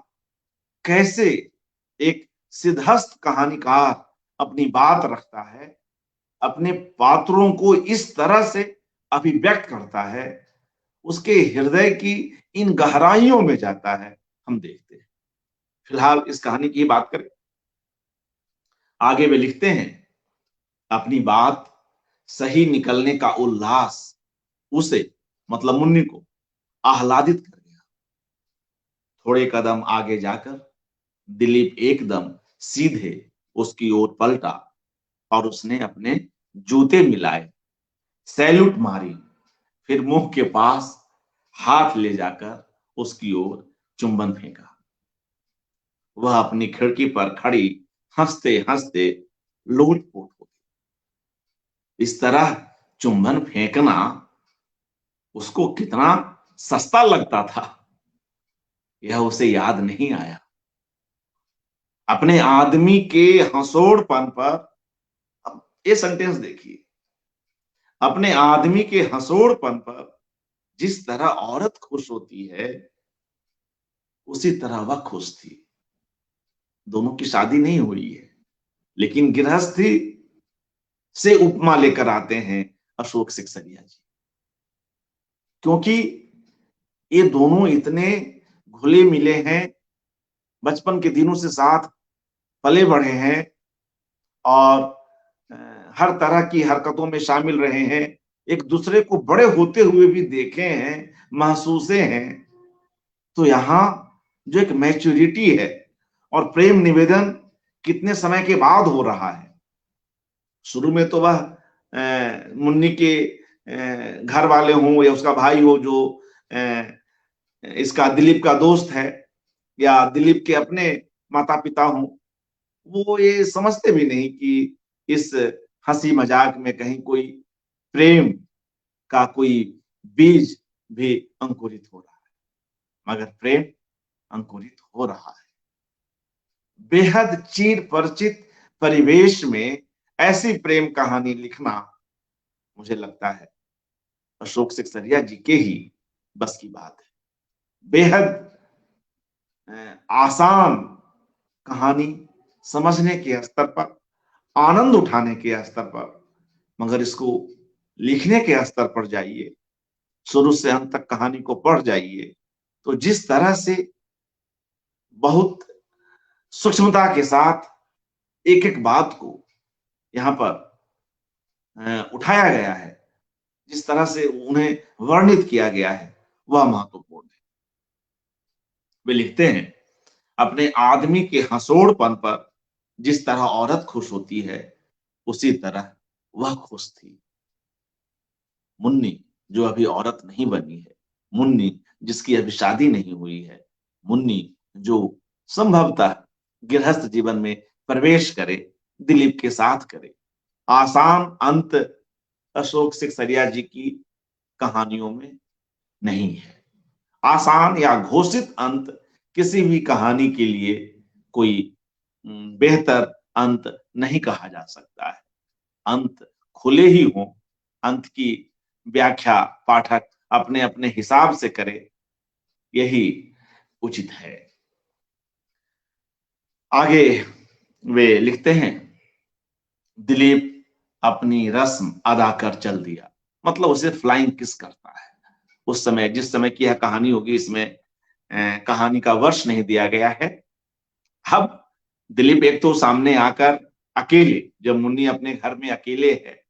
कैसे एक सिद्धहस्त कहानीकार अपनी बात रखता है, अपने पात्रों को इस तरह से अभिव्यक्त करता है, उसके हृदय की इन गहराइयों में जाता है, हम देखते हैं। फिलहाल इस कहानी की बात करें। आगे वे लिखते हैं, अपनी बात सही निकलने का उल्लास उसे, मतलब मुन्नी को, आह्लादित कर गया। थोड़े कदम आगे जाकर दिलीप एकदम सीधे उसकी ओर पलटा और उसने अपने जूते मिलाए, सैल्यूट मारी, फिर मुंह के पास हाथ ले जाकर उसकी ओर चुंबन फेंका। वह अपनी खिड़की पर खड़ी हंसते हंसते लोटपोट हो गई। इस तरह चुंबन फेंकना उसको कितना सस्ता लगता था, यह उसे याद नहीं आया। अपने आदमी के हंसोड़पन पर, अब ये सेंटेंस देखिए, अपने आदमी के हंसोड़पन पर जिस तरह औरत खुश होती है, उसी तरह वह खुश थी। दोनों की शादी नहीं हुई है, लेकिन गृहस्थी से उपमा लेकर आते हैं अशोक सिकसरिया जी, क्योंकि ये दोनों इतने घुले मिले हैं, बचपन के दिनों से साथ पले बढ़े हैं और हर तरह की हरकतों में शामिल रहे हैं, एक दूसरे को बड़े होते हुए भी देखे हैं, महसूसे हैं। तो यहाँ जो एक मैच्योरिटी है और प्रेम निवेदन कितने समय के बाद हो रहा है। शुरू में तो वह मुन्नी के घर वाले हों या उसका भाई हो जो इसका दिलीप का दोस्त है, या दिलीप के अपने माता पिता हों, वो ये समझते भी नहीं कि इस हंसी मजाक में कहीं कोई प्रेम का कोई बीज भी अंकुरित हो रहा है। मगर प्रेम अंकुरित हो रहा है। बेहद चिर परिचित परिवेश में ऐसी प्रेम कहानी लिखना, मुझे लगता है अशोक सिकसरिया जी के ही बस की बात है। बेहद आसान कहानी समझने के स्तर पर, आनंद उठाने के स्तर पर, मगर इसको लिखने के स्तर पर जाइए, शुरू से अंत तक कहानी को पढ़ जाइए, तो जिस तरह से बहुत सूक्ष्मता के साथ एक एक बात को यहाँ पर उठाया गया है, जिस तरह से उन्हें वर्णित किया गया है, वह महत्वपूर्ण है। वे लिखते हैं, अपने आदमी के हंसोड़पन पर जिस तरह औरत खुश होती है, उसी तरह वह खुश थी। मुन्नी जो अभी औरत नहीं बनी है, मुन्नी जिसकी अभी शादी नहीं हुई है, मुन्नी जो संभवतः गृहस्थ जीवन में प्रवेश करे, दिलीप के साथ करे। आसान अंत अशोक सिकसरिया जी की कहानियों में नहीं है। आसान या घोषित अंत किसी भी कहानी के लिए कोई बेहतर अंत नहीं कहा जा सकता है। अंत खुले ही हों, अंत की व्याख्या पाठक अपने अपने हिसाब से करे, यही उचित है। आगे वे लिखते हैं, दिलीप अपनी रस्म अदा कर चल दिया, मतलब उसे फ्लाइंग किस करता है। उस समय, जिस समय की यह कहानी होगी, इसमें कहानी का वर्ष नहीं दिया गया है। अब दिलीप एक तो सामने आकर अकेले, जब मुन्नी अपने घर में अकेले है,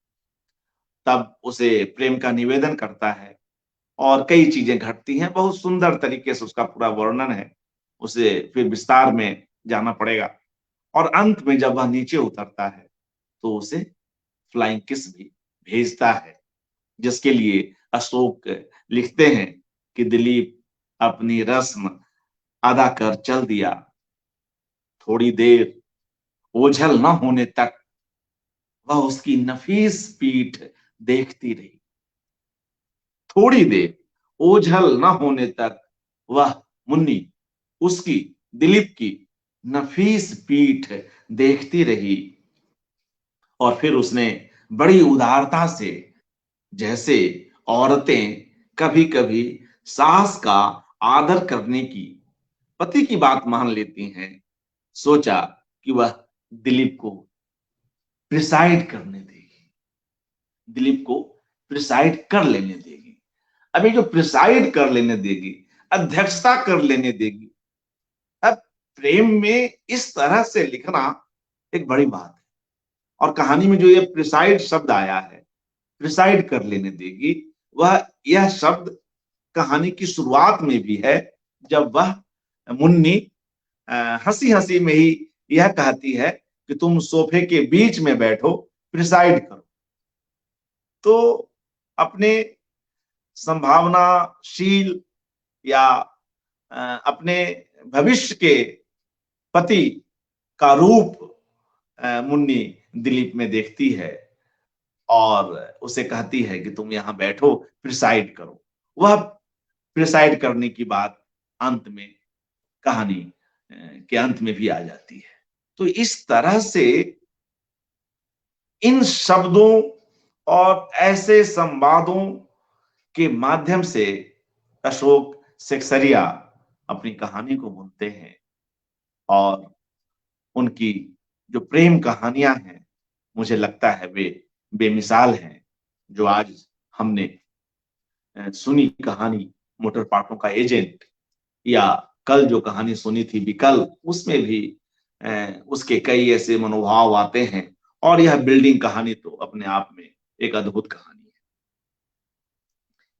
तब उसे प्रेम का निवेदन करता है और कई चीजें घटती हैं। बहुत सुंदर तरीके से उसका पूरा वर्णन है, उसे फिर विस्तार में जाना पड़ेगा। और अंत में जब वह नीचे उतरता है तो उसे फ्लाइंग किस भी भेजता है, जिसके लिए अशोक लिखते हैं कि दिलीप अपनी रस्म अदा कर चल दिया, थोड़ी देर ओझल न होने तक वह उसकी नफीस पीठ देखती रही। थोड़ी देर ओझल न होने तक वह मुन्नी उसकी, दिलीप की नफीस पीठ देखती रही। और फिर उसने बड़ी उदारता से, जैसे औरतें कभी कभी सास का आदर करने की, पति की बात मान लेती हैं, सोचा कि वह दिलीप को प्रिसाइड करने देगी, दिलीप को प्रिसाइड कर लेने देगी। अभी जो प्रिसाइड कर लेने देगी, अध्यक्षता कर लेने देगी, अब प्रेम में इस तरह से लिखना एक बड़ी बात है। और कहानी में जो ये प्रिसाइड शब्द आया है, प्रिसाइड कर लेने देगी, वह यह शब्द कहानी की शुरुआत में भी है, जब वह मुन्नी हंसी हंसी में ही यह कहती है कि तुम सोफे के बीच में बैठो, प्रिसाइड करो। तो अपने संभावनाशील या अपने भविष्य के पति का रूप मुन्नी दिलीप में देखती है और उसे कहती है कि तुम यहां बैठो, प्रिसाइड करो। वह प्रिसाइड करने की बात अंत में, कहानी के अंत में भी आ जाती है। तो इस तरह से इन शब्दों और ऐसे संवादों के माध्यम से अशोक सिकसरिया अपनी कहानी को बुनते हैं। और उनकी जो प्रेम कहानियां हैं, मुझे लगता है वे बेमिसाल हैं। जो आज हमने सुनी कहानी मोटर पाटों का एजेंट, या कल जो कहानी सुनी थी विकल, उसमें भी उसके कई ऐसे मनोभाव आते हैं। और यह बिल्डिंग कहानी तो अपने आप में एक अद्भुत कहानी है।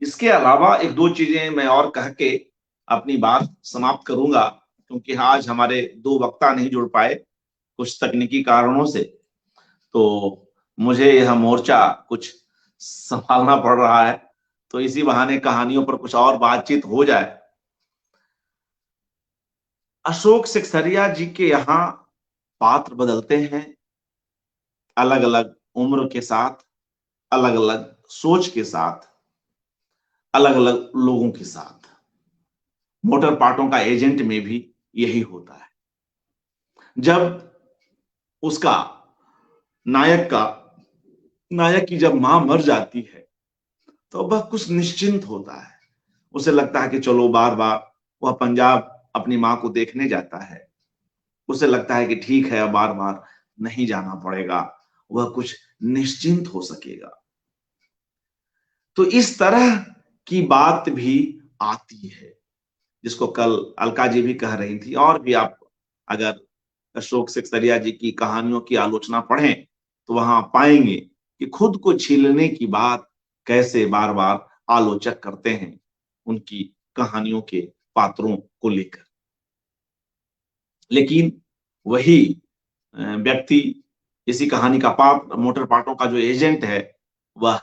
इसके अलावा एक दो चीजें मैं और कह के अपनी बात समाप्त करूंगा, क्योंकि आज हमारे दो वक्ता नहीं जुड़ पाए कुछ तकनीकी कारणों से, तो मुझे यह मोर्चा कुछ संभालना पड़ रहा है। तो इसी बहाने कहानियों पर कुछ और बातचीत हो जाए। अशोक सिकसरिया जी के यहाँ पात्र बदलते हैं, अलग अलग उम्र के साथ, अलग अलग सोच के साथ, अलग अलग लोगों के साथ। मोटर पाटों का एजेंट में भी यही होता है। जब उसका नायक की जब मां मर जाती है, तो वह कुछ निश्चिंत होता है। उसे लगता है कि चलो, बार बार वह पंजाब अपनी मां को देखने जाता है, उसे लगता है कि ठीक है, अब बार बार नहीं जाना पड़ेगा, वह कुछ निश्चिंत हो सकेगा। तो इस तरह की बात भी आती है, जिसको कल अलका जी भी कह रही थी। और भी आप अगर अशोक सिकसरिया जी की कहानियों की आलोचना पढ़ें तो वहां पाएंगे कि खुद को छीलने की बात कैसे बार बार आलोचक करते हैं उनकी कहानियों के पात्रों को लेकर। लेकिन वही व्यक्ति, इसी कहानी का पात्र, मोटर पाटों का जो एजेंट है, वह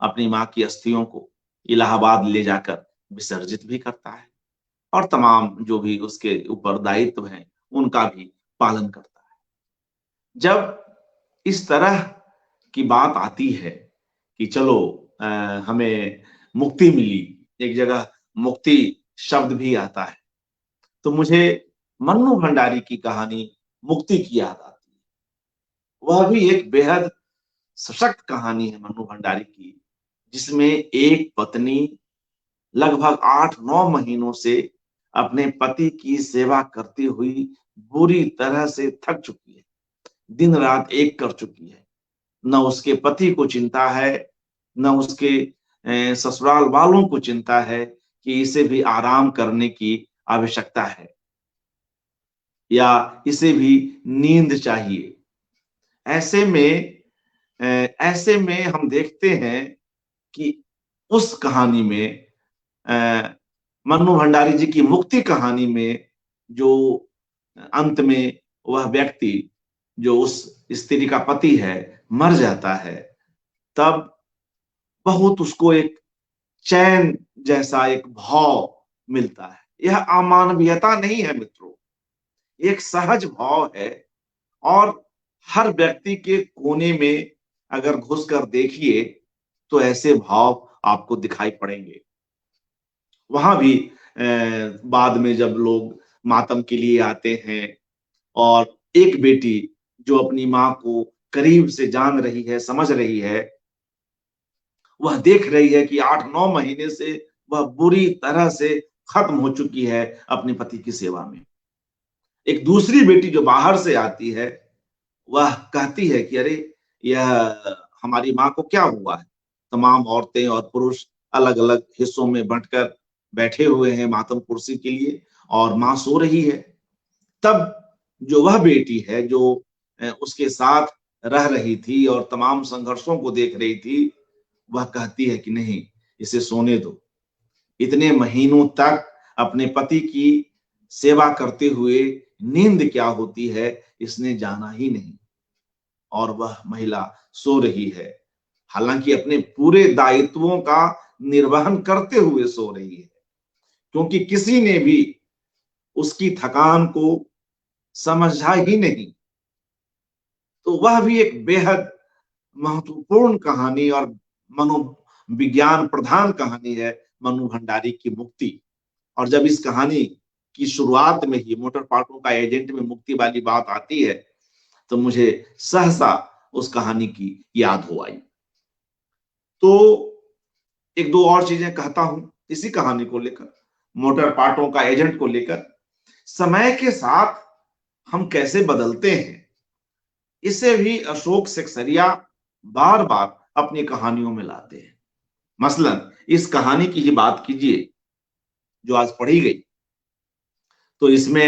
अपनी मां की अस्थियों को इलाहाबाद ले जाकर विसर्जित भी करता है और तमाम जो भी उसके ऊपर दायित्व हैं उनका भी पालन करता है। जब इस तरह की बात आती है कि चलो हमें मुक्ति मिली, एक जगह मुक्ति शब्द भी आता है, तो मुझे मन्नू भंडारी की कहानी मुक्ति की याद आती है। वह भी एक बेहद सशक्त कहानी है मन्नू भंडारी की, जिसमें एक पत्नी लगभग 8-9 महीनों से अपने पति की सेवा करती हुई बुरी तरह से थक चुकी है, दिन रात एक कर चुकी है। न उसके पति को चिंता है, न उसके ससुराल वालों को चिंता है कि इसे भी आराम करने की आवश्यकता है या इसे भी नींद चाहिए। ऐसे में हम देखते हैं कि उस कहानी में मन्नू भंडारी जी की मुक्ति कहानी में जो अंत में वह व्यक्ति जो उस स्त्री का पति है मर जाता है, तब बहुत उसको एक चैन जैसा एक भाव मिलता है। यह अमानवीयता नहीं है मित्रों, एक सहज भाव है। और हर व्यक्ति के कोने में अगर घुसकर देखिए तो ऐसे भाव आपको दिखाई पड़ेंगे। वहां भी बाद में जब लोग मातम के लिए आते हैं और एक बेटी जो अपनी माँ को करीब से जान रही है, समझ रही है, वह देख रही है कि 8-9 महीने से वह बुरी तरह से खत्म हो चुकी है अपने पति की सेवा में। एक दूसरी बेटी जो बाहर से आती है, वह कहती है कि अरे यह हमारी माँ को क्या हुआ है। तमाम औरतें और पुरुष अलग अलग हिस्सों में बंटकर बैठे हुए हैं मातम कुर्सी के लिए और माँ सो रही है। तब जो वह बेटी है जो उसके साथ रह रही थी और तमाम संघर्षों को देख रही थी, वह कहती है कि नहीं, इसे सोने दो। इतने महीनों तक अपने पति की सेवा करते हुए नींद क्या होती है इसने जाना ही नहीं, और वह महिला सो रही है। हालांकि अपने पूरे दायित्वों का निर्वहन करते हुए सो रही है, क्योंकि किसी ने भी उसकी थकान को समझा ही नहीं। तो वह भी एक बेहद महत्वपूर्ण कहानी और मनोविज्ञान प्रधान कहानी है मन्नू भंडारी की मुक्ति। और जब इस कहानी की शुरुआत में ही मोटर पार्टों का एजेंट में मुक्ति वाली बात आती है, तो मुझे सहसा उस कहानी की याद हो आई। तो एक दो और चीजें कहता हूं इसी कहानी को लेकर, मोटर पार्टों का एजेंट को लेकर। समय के साथ हम कैसे बदलते हैं, इसे भी अशोक सेक्सरिया बार बार अपनी कहानियों में लाते हैं। मसलन इस कहानी की ही बात कीजिए जो आज पढ़ी गई, तो इसमें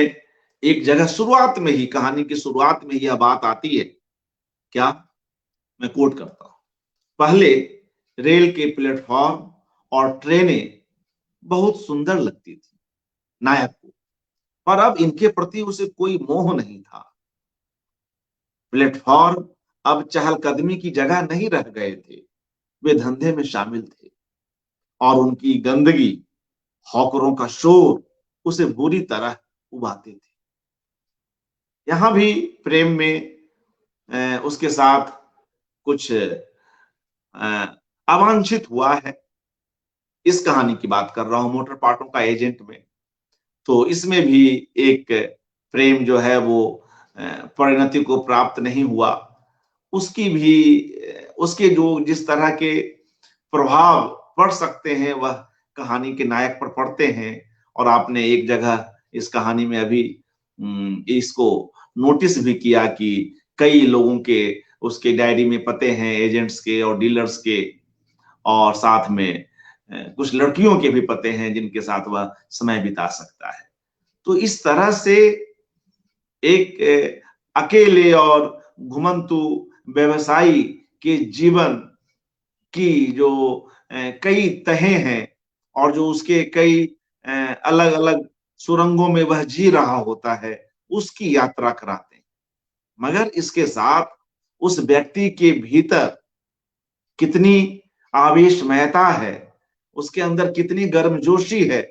एक जगह शुरुआत में ही, कहानी की शुरुआत में यह बात आती है, क्या, मैं कोट करता हूं, पहले रेल के प्लेटफॉर्म और ट्रेनें बहुत सुंदर लगती थी नायक को, पर अब इनके प्रति उसे कोई मोह नहीं था। प्लेटफॉर्म अब चहलकदमी की जगह नहीं रह गए थे, वे धंधे में शामिल थे और उनकी गंदगी, हॉकरों का शोर उसे बुरी तरह उबाते थे। यहां भी प्रेम में उसके साथ कुछ अवांछित हुआ है। इस कहानी की बात कर रहा हूं, मोटर पार्टों का एजेंट में। तो इसमें भी एक प्रेम जो है वो परिणति को प्राप्त नहीं हुआ। उसकी भी उसके जो जिस तरह के प्रभाव पड़ सकते हैं वह कहानी के नायक पर पड़ते हैं। और आपने एक जगह इस कहानी में अभी इसको नोटिस भी किया कि कई लोगों के उसके डायरी में पते हैं, एजेंट्स के और डीलर्स के, और साथ में कुछ लड़कियों के भी पते हैं जिनके साथ वह समय बिता सकता है। तो इस तरह से एक अकेले और घुमंतु व्यवसायी के जीवन की जो कई तहें हैं और जो उसके कई अलग अलग सुरंगों में वह जी रहा होता है, उसकी यात्रा कराते हैं। मगर इसके साथ उस व्यक्ति के भीतर कितनी आवेशमयता है, उसके अंदर कितनी गर्मजोशी है।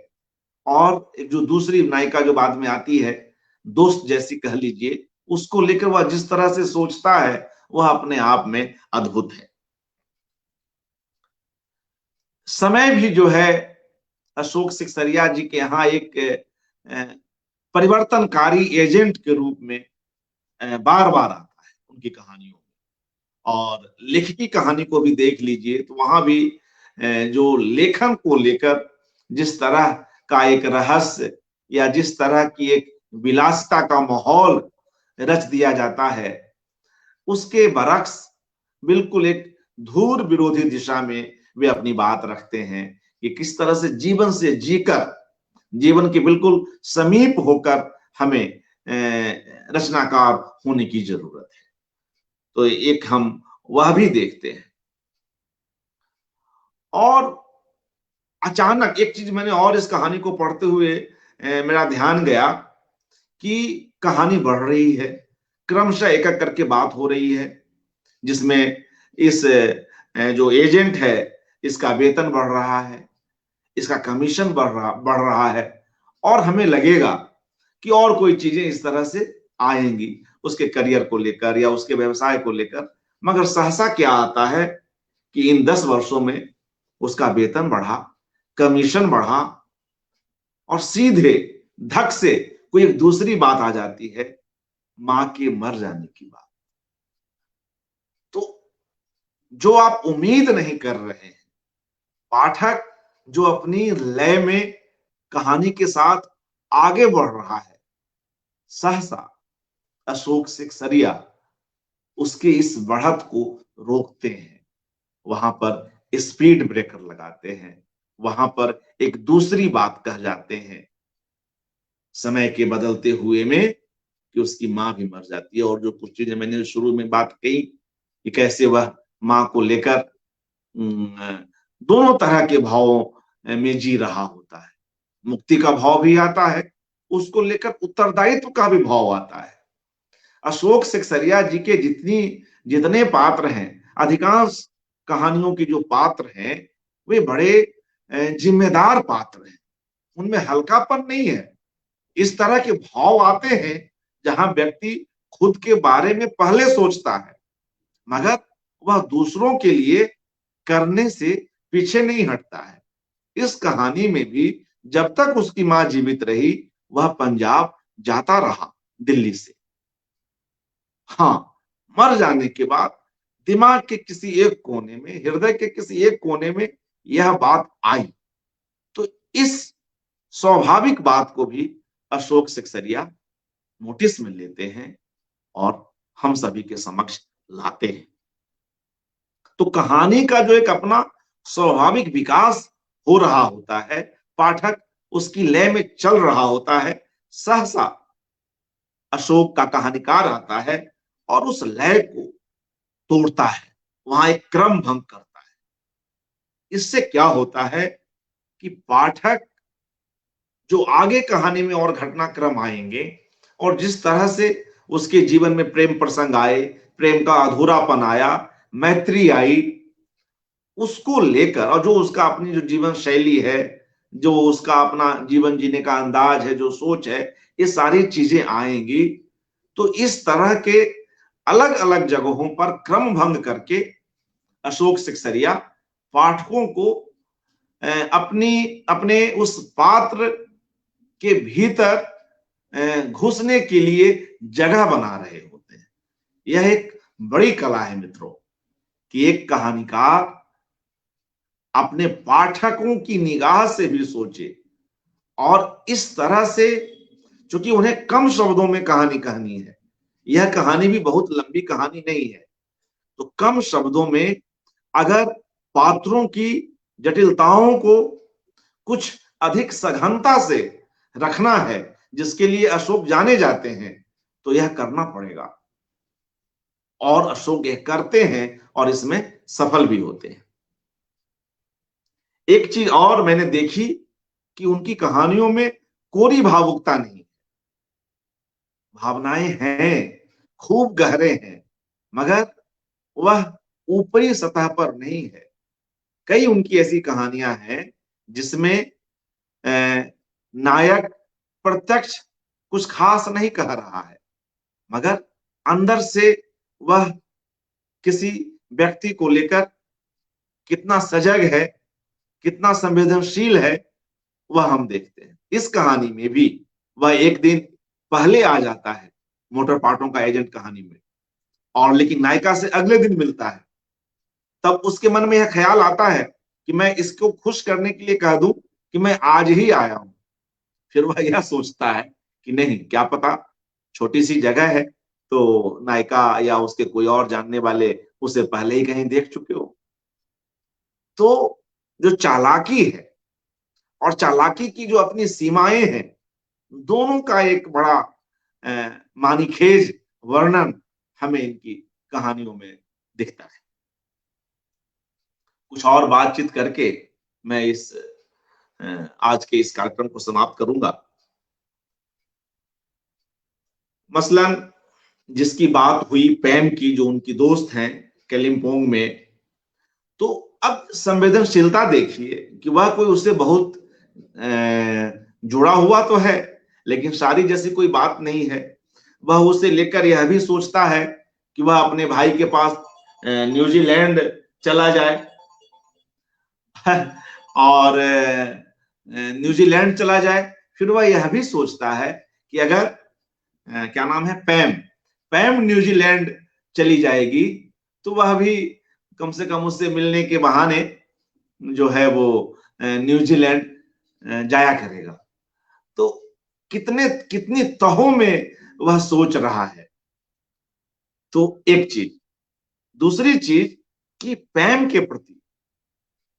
और जो दूसरी नायिका जो बाद में आती है, दोस्त जैसी कह लीजिए, उसको लेकर वह जिस तरह से सोचता है वह अपने आप में अद्भुत है। समय भी जो है अशोक सिकसरिया जी के यहाँ एक परिवर्तनकारी एजेंट के रूप में बार बार आता है उनकी कहानियों में। और लेखकी कहानी को भी देख लीजिए तो वहां भी जो लेखन को लेकर जिस तरह का एक रहस्य या जिस तरह की एक विलासिता का माहौल रच दिया जाता है, उसके बरक्स बिल्कुल एक धूर विरोधी दिशा में वे अपनी बात रखते हैं कि किस तरह से जीवन से जीकर, जीवन के बिल्कुल समीप होकर हमें रचनाकार होने की जरूरत है। तो एक हम वह भी देखते हैं। और अचानक एक चीज मैंने और इस कहानी को पढ़ते हुए मेरा ध्यान गया कि कहानी बढ़ रही है, क्रमशः एक एक करके बात हो रही है, जिसमें इस जो एजेंट है इसका वेतन बढ़ रहा है, इसका कमीशन बढ़ रहा है, और हमें लगेगा कि और कोई चीजें इस तरह से आएंगी उसके करियर को लेकर या उसके व्यवसाय को लेकर। मगर सहसा क्या आता है कि इन 10 वर्षों में उसका वेतन बढ़ा, कमीशन बढ़ा, और सीधे धक से कोई एक दूसरी बात आ जाती है, मां के मर जाने की बात। तो जो आप उम्मीद नहीं कर रहे हैं, पाठक जो अपनी लय में कहानी के साथ आगे बढ़ रहा है, सहसा अशोक सिकसरिया उसके इस बढ़त को रोकते हैं, वहां पर स्पीड ब्रेकर लगाते हैं, वहां पर एक दूसरी बात कह जाते हैं समय के बदलते हुए में कि उसकी मां भी मर जाती है। और जो कुछ चीजें मैंने शुरू में बात कही कि कैसे वह मां को लेकर दोनों तरह के भावों में जी रहा होता है, मुक्ति का भाव भी आता है, उसको लेकर उत्तरदायित्व का भी भाव आता है। अशोक सिकसरिया जी के जितने पात्र हैं, अधिकांश कहानियों के जो पात्र हैं वे बड़े जिम्मेदार पात्र हैं, उनमें हल्कापन नहीं है। इस तरह के भाव आते हैं जहां व्यक्ति खुद के बारे में पहले सोचता है मगर वह दूसरों के लिए करने से पीछे नहीं हटता है। इस कहानी में भी जब तक उसकी मां जीवित रही वह पंजाब जाता रहा दिल्ली से। हाँ, मर जाने के बाद दिमाग के किसी एक कोने में, हृदय के किसी एक कोने में यह बात आई। तो इस स्वाभाविक बात को भी अशोक सिकसरिया नोटिस में लेते हैं और हम सभी के समक्ष लाते हैं। तो कहानी का जो एक अपना स्वाभाविक विकास हो रहा होता है, पाठक उसकी लय में चल रहा होता है, सहसा अशोक का कहानीकार आता है और उस लय को तोड़ता है, वहां एक क्रम भंग करता है। इससे क्या होता है कि पाठक जो आगे कहानी में और घटनाक्रम आएंगे और जिस तरह से उसके जीवन में प्रेम प्रसंग आए, प्रेम का अधूरापन आया, मैत्री आई, उसको लेकर और जो उसका अपनी जो जीवन शैली है, जो उसका अपना जीवन जीने का अंदाज है, जो सोच है, ये सारी चीजें आएंगी। तो इस तरह के अलग अलग जगहों पर क्रम भंग करके अशोक सिकसरिया पाठकों को अपने उस पात्र के भीतर घुसने के लिए जगह बना रहे होते हैं। यह एक बड़ी कला है मित्रों कि एक कहानीकार अपने पाठकों की निगाह से भी सोचे और इस तरह से, चूंकि उन्हें कम शब्दों में कहानी कहनी है, यह कहानी भी बहुत लंबी कहानी नहीं है, तो कम शब्दों में अगर पात्रों की जटिलताओं को कुछ अधिक सघनता से रखना है, जिसके लिए अशोक जाने जाते हैं, तो यह करना पड़ेगा। और अशोक यह करते हैं और इसमें सफल भी होते हैं। एक चीज और मैंने देखी कि उनकी कहानियों में कोरी भावुकता नहीं, भावनाएं हैं, खूब गहरे हैं, मगर वह ऊपरी सतह पर नहीं है। कई उनकी ऐसी कहानियां हैं जिसमें नायक प्रत्यक्ष कुछ खास नहीं कह रहा है, मगर अंदर से वह किसी व्यक्ति को लेकर कितना सजग है, कितना संवेदनशील है, वह हम देखते हैं। इस कहानी में भी वह एक दिन पहले आ जाता है मोटर पार्टों का एजेंट कहानी में, और लेकिन नायिका से अगले दिन मिलता है। तब उसके मन में यह ख्याल आता है कि मैं इसको खुश करने के लिए कह दूं कि मैं आज ही आया हूं। फिर वह यह सोचता है कि नहीं, क्या पता छोटी सी जगह है तो नायिका या उसके कोई और जानने वाले उसे पहले ही कहीं देख चुके हो। तो जो चालाकी है और चालाकी की जो अपनी सीमाएं हैं, दोनों का एक बड़ा मानीखेज वर्णन हमें इनकी कहानियों में दिखता है। कुछ और बातचीत करके मैं इस आज के इस कार्यक्रम को समाप्त करूंगा। मसलन जिसकी बात हुई पैम की, जो उनकी दोस्त हैं कालिम्पोंग में, तो अब संवेदनशीलता देखिए कि वह कोई उससे बहुत जुड़ा हुआ तो है, लेकिन शादी जैसी कोई बात नहीं है। वह उसे लेकर यह भी सोचता है कि वह अपने भाई के पास न्यूजीलैंड चला जाए और न्यूजीलैंड चला जाए। फिर वह यह भी सोचता है कि अगर क्या नाम है, पैम न्यूजीलैंड चली जाएगी तो वह भी कम से कम उससे मिलने के बहाने जो है वो न्यूजीलैंड जाया करेगा। तो कितनी तहों में वह सोच रहा है। तो एक चीज, दूसरी चीज कि पैम के प्रति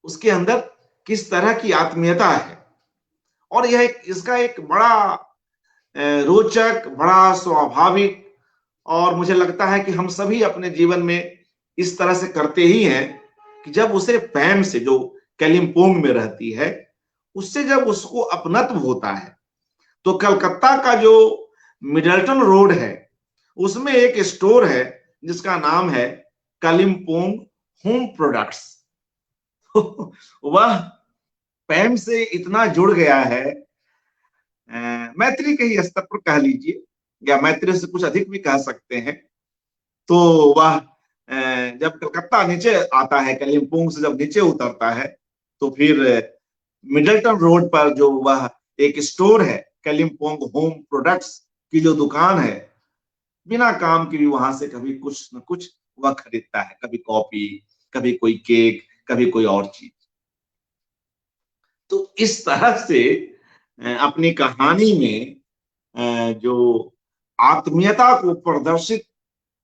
उसके अंदर किस तरह की आत्मीयता है, और यह इसका एक बड़ा रोचक, बड़ा स्वाभाविक, और मुझे लगता है कि हम सभी अपने जीवन में इस तरह से करते ही हैं कि जब उसे पैम से, जो कालिम्पोंग में रहती है, उससे जब उसको अपनत्व होता है, तो कलकत्ता का जो मिडलटन रोड है उसमें एक स्टोर है जिसका नाम है कालिम्पोंग होम प्रोडक्ट्स। वह पैम से इतना जुड़ गया है, मैत्री के ही स्तर पर कह लीजिए, या मैत्री से कुछ अधिक भी कह सकते हैं। तो वह जब कलकत्ता नीचे आता है, कालिम्पोंग से जब नीचे उतरता है, तो फिर मिडलटन रोड पर जो वह एक स्टोर है कालिम्पोंग होम प्रोडक्ट्स की जो दुकान है, बिना काम के भी वहां से कभी कुछ न कुछ वह खरीदता है, कभी कॉफी, कभी कोई केक, कभी कोई और चीज। तो इस तरह से अपनी कहानी में जो आत्मीयता को प्रदर्शित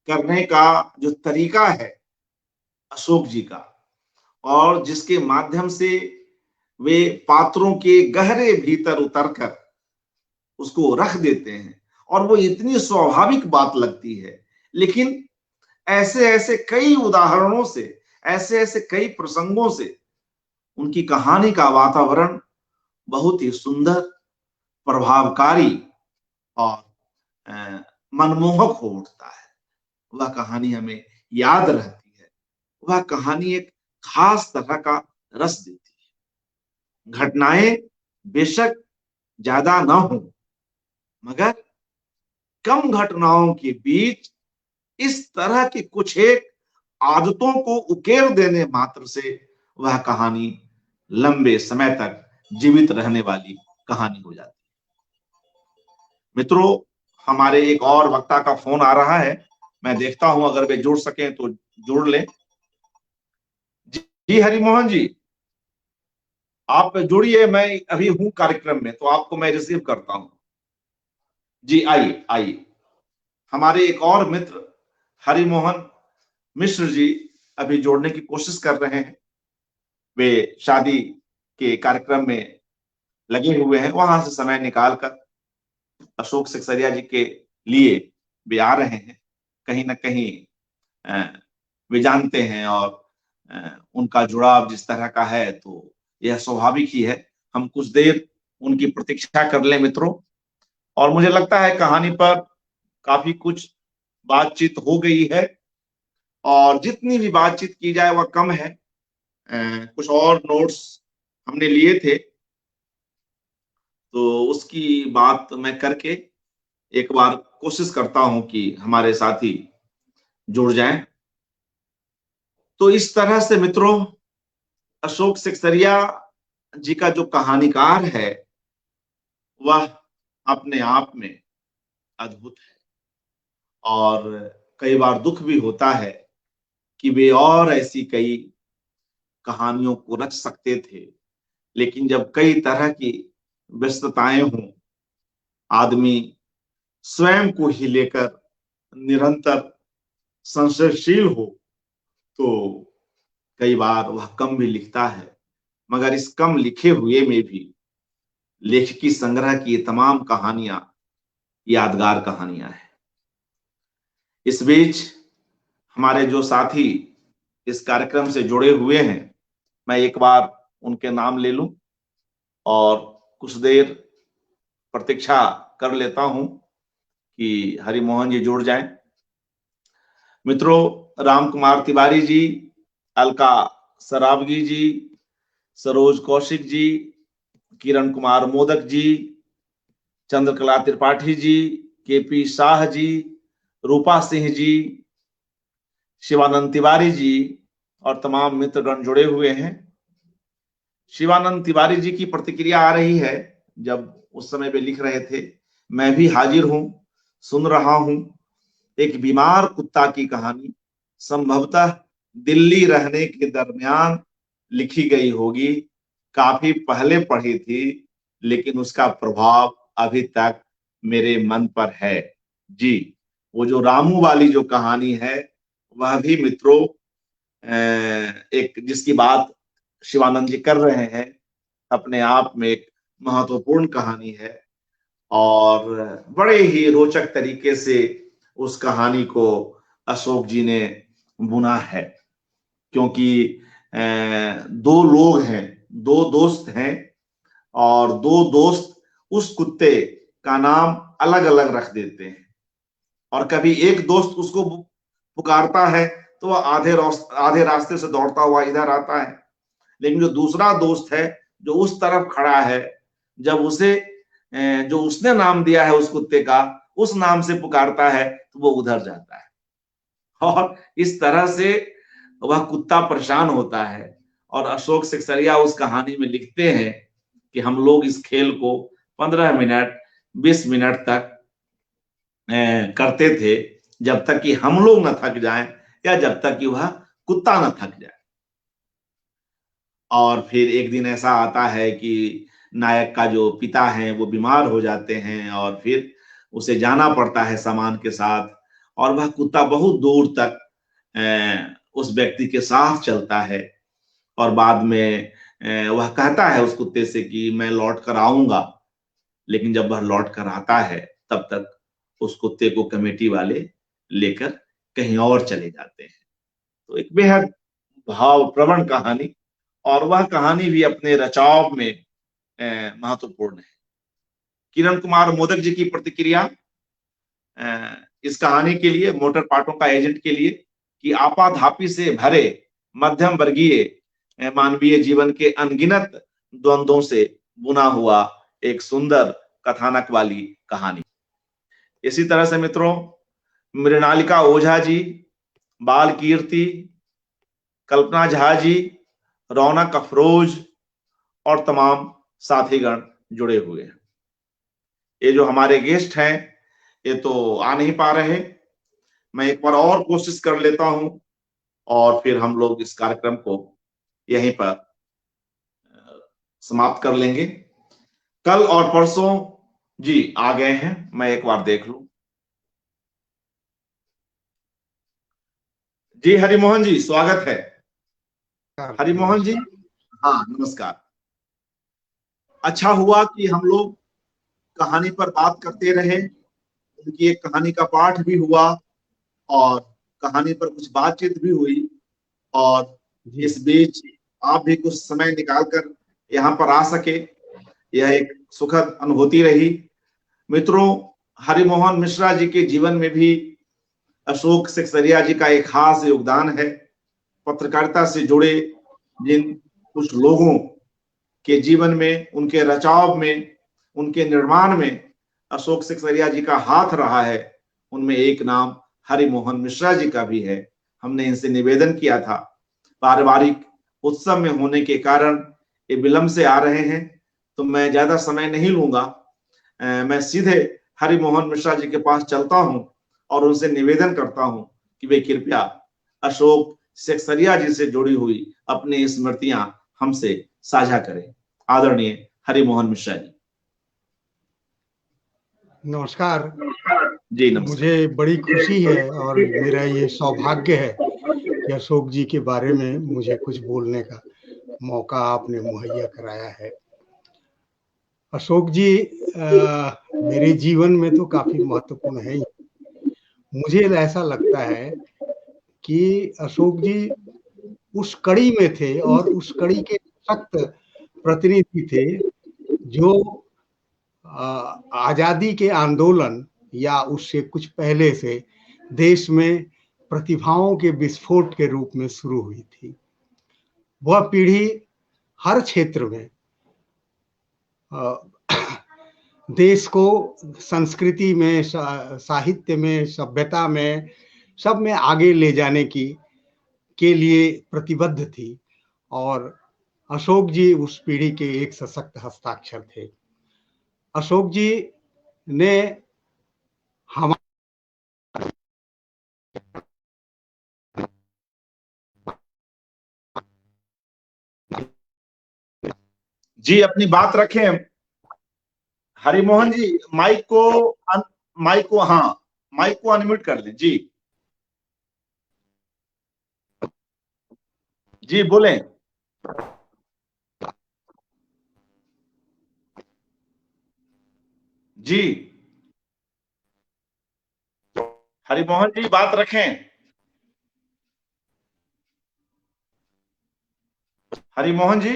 करने का जो तरीका है अशोक जी का, और जिसके माध्यम से वे पात्रों के गहरे भीतर उतरकर उसको रख देते हैं, और वो इतनी स्वाभाविक बात लगती है, लेकिन ऐसे ऐसे कई उदाहरणों से, ऐसे ऐसे कई प्रसंगों से उनकी कहानी का वातावरण बहुत ही सुंदर, प्रभावकारी और मनमोहक हो उठता है। वह कहानी हमें याद रहती है, वह कहानी एक खास तरह का रस देती है। घटनाएं बेशक ज्यादा ना हो, मगर कम घटनाओं के बीच इस तरह की कुछ एक आदतों को उकेर देने मात्र से वह कहानी लंबे समय तक जीवित रहने वाली कहानी हो जाती है। मित्रों, हमारे एक और वक्ता का फोन आ रहा है, मैं देखता हूं अगर वे जुड़ सके तो जुड़ लें। जी हरिमोहन जी, आप जुड़िए, मैं अभी हूं कार्यक्रम में, तो आपको मैं रिसीव करता हूं। जी आइए आइए। हमारे एक और मित्र हरिमोहन मिश्र जी अभी जोड़ने की कोशिश कर रहे हैं। वे शादी के कार्यक्रम में लगे हुए हैं, वहां से समय निकालकर अशोक सिकसरिया जी के लिए वे आ रहे हैं। कहीं ना कहीं वे जानते हैं, और उनका जुड़ाव जिस तरह का है, तो यह स्वाभाविक ही है। हम कुछ देर उनकी प्रतीक्षा कर लें मित्रों, और मुझे लगता है कहानी पर काफी कुछ बातचीत हो गई है, और जितनी भी बातचीत की जाए वह कम है। कुछ और नोट्स हमने लिए थे, तो उसकी बात मैं करके एक बार कोशिश करता हूं कि हमारे साथी जुड़ जाएं। तो इस तरह से मित्रों, अशोक सिकसरिया जी का जो कहानीकार है वह अपने आप में अद्भुत है। और कई बार दुख भी होता है कि वे और ऐसी कई कहानियों को रच सकते थे, लेकिन जब कई तरह की व्यस्तताएं हों, आदमी स्वयं को ही लेकर निरंतर संशयशील हो, तो कई बार वह कम भी लिखता है। मगर इस कम लिखे हुए में भी लेखकी संग्रह की ये तमाम कहानियां यादगार कहानियां हैं। इस बीच हमारे जो साथी इस कार्यक्रम से जुड़े हुए हैं, मैं एक बार उनके नाम ले लूं और कुछ देर प्रतीक्षा कर लेता हूं कि हरिमोहन जी जुड़ जाएं। मित्रों, राम कुमार तिवारी जी, अलका सरावगी जी, सरोज कौशिक जी, किरण कुमार मोदक जी, चंद्रकला त्रिपाठी जी, केपी शाह जी, रूपा सिंह जी, शिवानंद तिवारी जी और तमाम मित्रगण जुड़े हुए हैं। शिवानंद तिवारी जी की प्रतिक्रिया आ रही है, जब उस समय वे लिख रहे थे, मैं भी हाजिर हूं, सुन रहा हूं। एक बीमार कुत्ता की कहानी, संभवतः दिल्ली रहने के दरमियान लिखी गई होगी। काफी पहले पढ़ी थी, लेकिन उसका प्रभाव अभी तक मेरे मन पर है। जी, वो जो रामू वाली जो कहानी है, वह भी मित्रों एक जिसकी बात शिवानंद जी कर रहे हैं, अपने आप में एक महत्वपूर्ण कहानी है और बड़े ही रोचक तरीके से उस कहानी को अशोक जी ने बुना है। क्योंकि दो लोग हैं, दो दोस्त हैं और दो दोस्त उस कुत्ते का नाम अलग अलग रख देते हैं। और कभी एक दोस्त उसको पुकारता है तो वह आधे रास्ते से दौड़ता हुआ इधर आता है, लेकिन जो दूसरा दोस्त है जो उस तरफ खड़ा है, जब उसे जो उसने नाम दिया है उस कुत्ते का, उस नाम से पुकारता है तो वो उधर जाता है। और इस तरह से वह कुत्ता परेशान होता है। और अशोक सिकसरिया उस कहानी में लिखते हैं कि हम लोग इस खेल को 15 मिनट 20 मिनट तक करते थे, जब तक कि हम लोग न थक जाएं या जब तक कि वह कुत्ता न थक जाए। और फिर एक दिन ऐसा आता है कि नायक का जो पिता है वो बीमार हो जाते हैं और फिर उसे जाना पड़ता है सामान के साथ, और वह कुत्ता बहुत दूर तक उस व्यक्ति के साथ चलता है। और बाद में वह कहता है उस कुत्ते से कि मैं लौट कर आऊंगा, लेकिन जब वह लौट कर आता है तब तक उस कुत्ते को कमेटी वाले लेकर कहीं और चले जाते हैं। तो एक बेहद भाव प्रवण कहानी, और वह कहानी भी अपने रचाव में महत्वपूर्ण है। किरण कुमार मोदक जी की प्रतिक्रिया इस कहानी के लिए, मोटर पार्टों का एजेंट के लिए, कि आपाधापी से भरे मध्यम वर्गीय मानवीय जीवन के अनगिनत द्वंद्वों से बुना हुआ एक सुंदर कथानक वाली कहानी। इसी तरह से मित्रों, मृणालिका ओझा जी, बाल कीर्ति, कल्पना झा जी, रौनक अफरोज और तमाम साथीगण जुड़े हुए हैं। ये जो हमारे गेस्ट हैं ये तो आ नहीं पा रहे, मैं एक बार और कोशिश कर लेता हूं और फिर हम लोग इस कार्यक्रम को यहीं पर समाप्त कर लेंगे। कल और परसों जी आ गए हैं, मैं एक बार देख लूं। जी हरिमोहन जी, स्वागत है। हरिमोहन जी, हाँ नमस्कार। अच्छा हुआ कि हम लोग कहानी पर बात करते रहे, उनकी एक कहानी का पाठ भी हुआ और कहानी पर कुछ बातचीत भी हुई, और इस बीच आप भी कुछ समय निकालकर यहाँ पर आ सके, यह एक सुखद अनुभूति रही। मित्रों, हरिमोहन मिश्रा जी के जीवन में भी अशोक सिकसरिया जी का एक खास योगदान है। पत्रकारिता से जुड़े जिन कुछ लोगों के जीवन में, उनके रचाव में, उनके निर्माण में अशोक सिकसरिया जी का हाथ रहा है, उनमें एक नाम हरि मोहन मिश्रा जी का भी है। हमने इनसे निवेदन किया था, पारिवारिक उत्सव में होने के कारण ये विलंब से आ रहे हैं, तो मैं ज्यादा समय नहीं लूंगा। मैं सीधे हरि मोहन मिश्रा जी के पास चलता हूं और उनसे निवेदन करता हूं कि वे कृपया अशोक सेक्सरिया जी से जुड़ी हुई अपनी स्मृतियां हमसे साझा करें। आदरणीय हरि मोहन मिश्रा जी। नमस्कार जी नमस्कार। मुझे बड़ी खुशी है और मेरा ये सौभाग्य है कि अशोक जी के बारे में मुझे कुछ बोलने का मौका आपने मुहैया कराया है। अशोक जी मेरे जीवन में तो काफी महत्वपूर्ण है ही। मुझे ऐसा लगता है कि अशोक जी उस कड़ी में थे और उस कड़ी के सख्त प्रतिनिधि थे जो आजादी के आंदोलन या उससे कुछ पहले से देश में प्रतिभाओं के विस्फोट के रूप में शुरू हुई थी। वह पीढ़ी हर क्षेत्र में देश को संस्कृति में, साहित्य में, सभ्यता में, सब में आगे ले जाने के लिए प्रतिबद्ध थी और अशोक जी उस पीढ़ी के एक सशक्त हस्ताक्षर थे। अशोक जी ने हम जी अपनी बात रखें। हरिमोहन जी माइक को हाँ माइक को अनम्यूट कर लें। जी जी बोलें। जी हरिमोहन जी बात रखें। हरिमोहन जी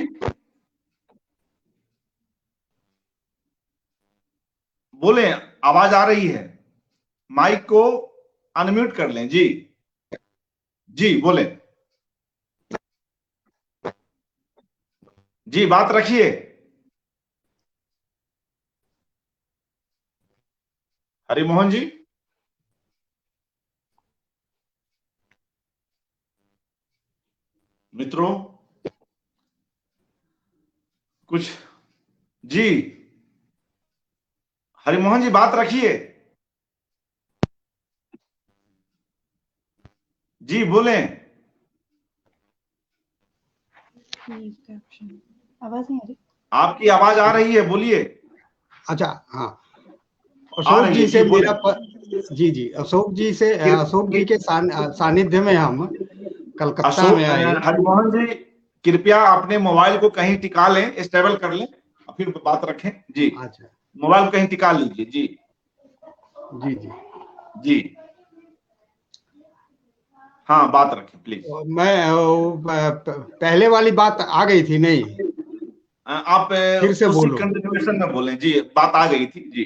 बोलें, आवाज आ रही है। माइक को अनम्यूट कर लें। जी जी बोलें। जी बात रखिए। हरिमोहन जी मित्रों कुछ। जी हरिमोहन जी बात रखिए। जी बोलें। आवाज नहीं आ रही। आपकी आवाज आ रही है, बोलिए। अच्छा हाँ, आ अशोक रही जी है, से जी बोलें। जी अशोक जी के सानिध्य में हम कलकत्ता अशोक में आए। हरिमोहन जी कृपया अपने मोबाइल को कहीं टिका लें, स्टेबल कर लें, फिर बात रखें। जी अच्छा मोबाइल कहीं टिका लीजिए। जी जी जी जी हाँ बात रखें प्लीज। पहले वाली बात आ गई थी नहीं? आप फिर से उसी बोलो। कंटिन्यूएशन में बोलें। जी बात आ गई थी। जी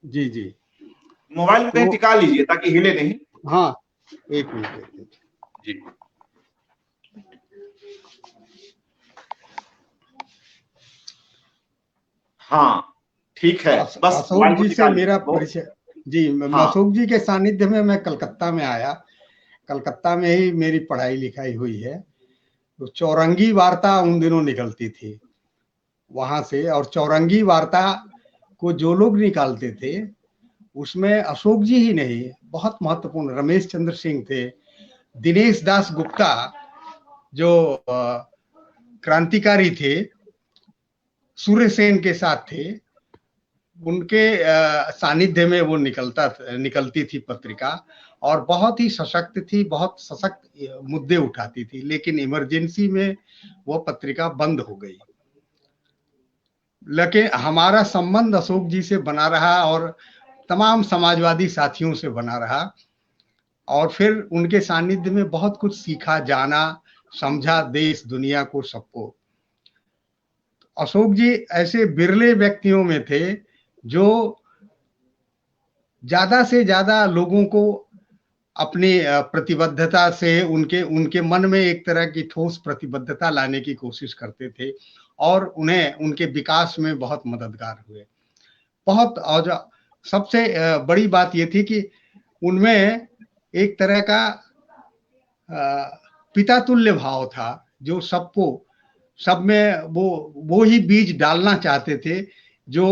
जी जी मोबाइल में कहीं तो टिका लीजिए ताकि हिले नहीं। हाँ, एक मिनट। जी हाँ ठीक है, बस अशोक मोबाइल को जी टिका से मेरा लीजिए। परिचय जी, हाँ अशोक जी के सानिध्य में मैं कलकत्ता में आया। कलकत्ता में ही मेरी पढ़ाई लिखाई हुई है। तो चौरंगी वार्ता उन दिनों निकलती थी वहां से, और चौरंगी वार्ता को जो लोग निकालते थे उसमें अशोक जी ही नहीं, बहुत महत्वपूर्ण रमेश चंद्र सिंह थे, दिनेश दास गुप्ता जो क्रांतिकारी थे, सूर्य सेन के साथ थे, उनके सानिध्य में वो निकलती थी पत्रिका, और बहुत ही सशक्त थी, बहुत सशक्त मुद्दे उठाती थी। लेकिन इमरजेंसी में वो पत्रिका बंद हो गई। लेकिन हमारा संबंध अशोक जी से बना रहा और तमाम समाजवादी साथियों से बना रहा, और फिर उनके सानिध्य में बहुत कुछ सीखा, जाना, समझा, देश दुनिया को, सबको। अशोक जी ऐसे बिरले व्यक्तियों में थे जो ज्यादा से ज्यादा लोगों को अपनी प्रतिबद्धता से, उनके मन में एक तरह की ठोस प्रतिबद्धता लाने की कोशिश करते थे और उन्हें उनके विकास में बहुत मददगार हुए। बहुत, और सबसे बड़ी बात ये थी कि उनमें एक तरह का पिता तुल्य भाव था, जो सबको, सब में वो ही बीज डालना चाहते थे जो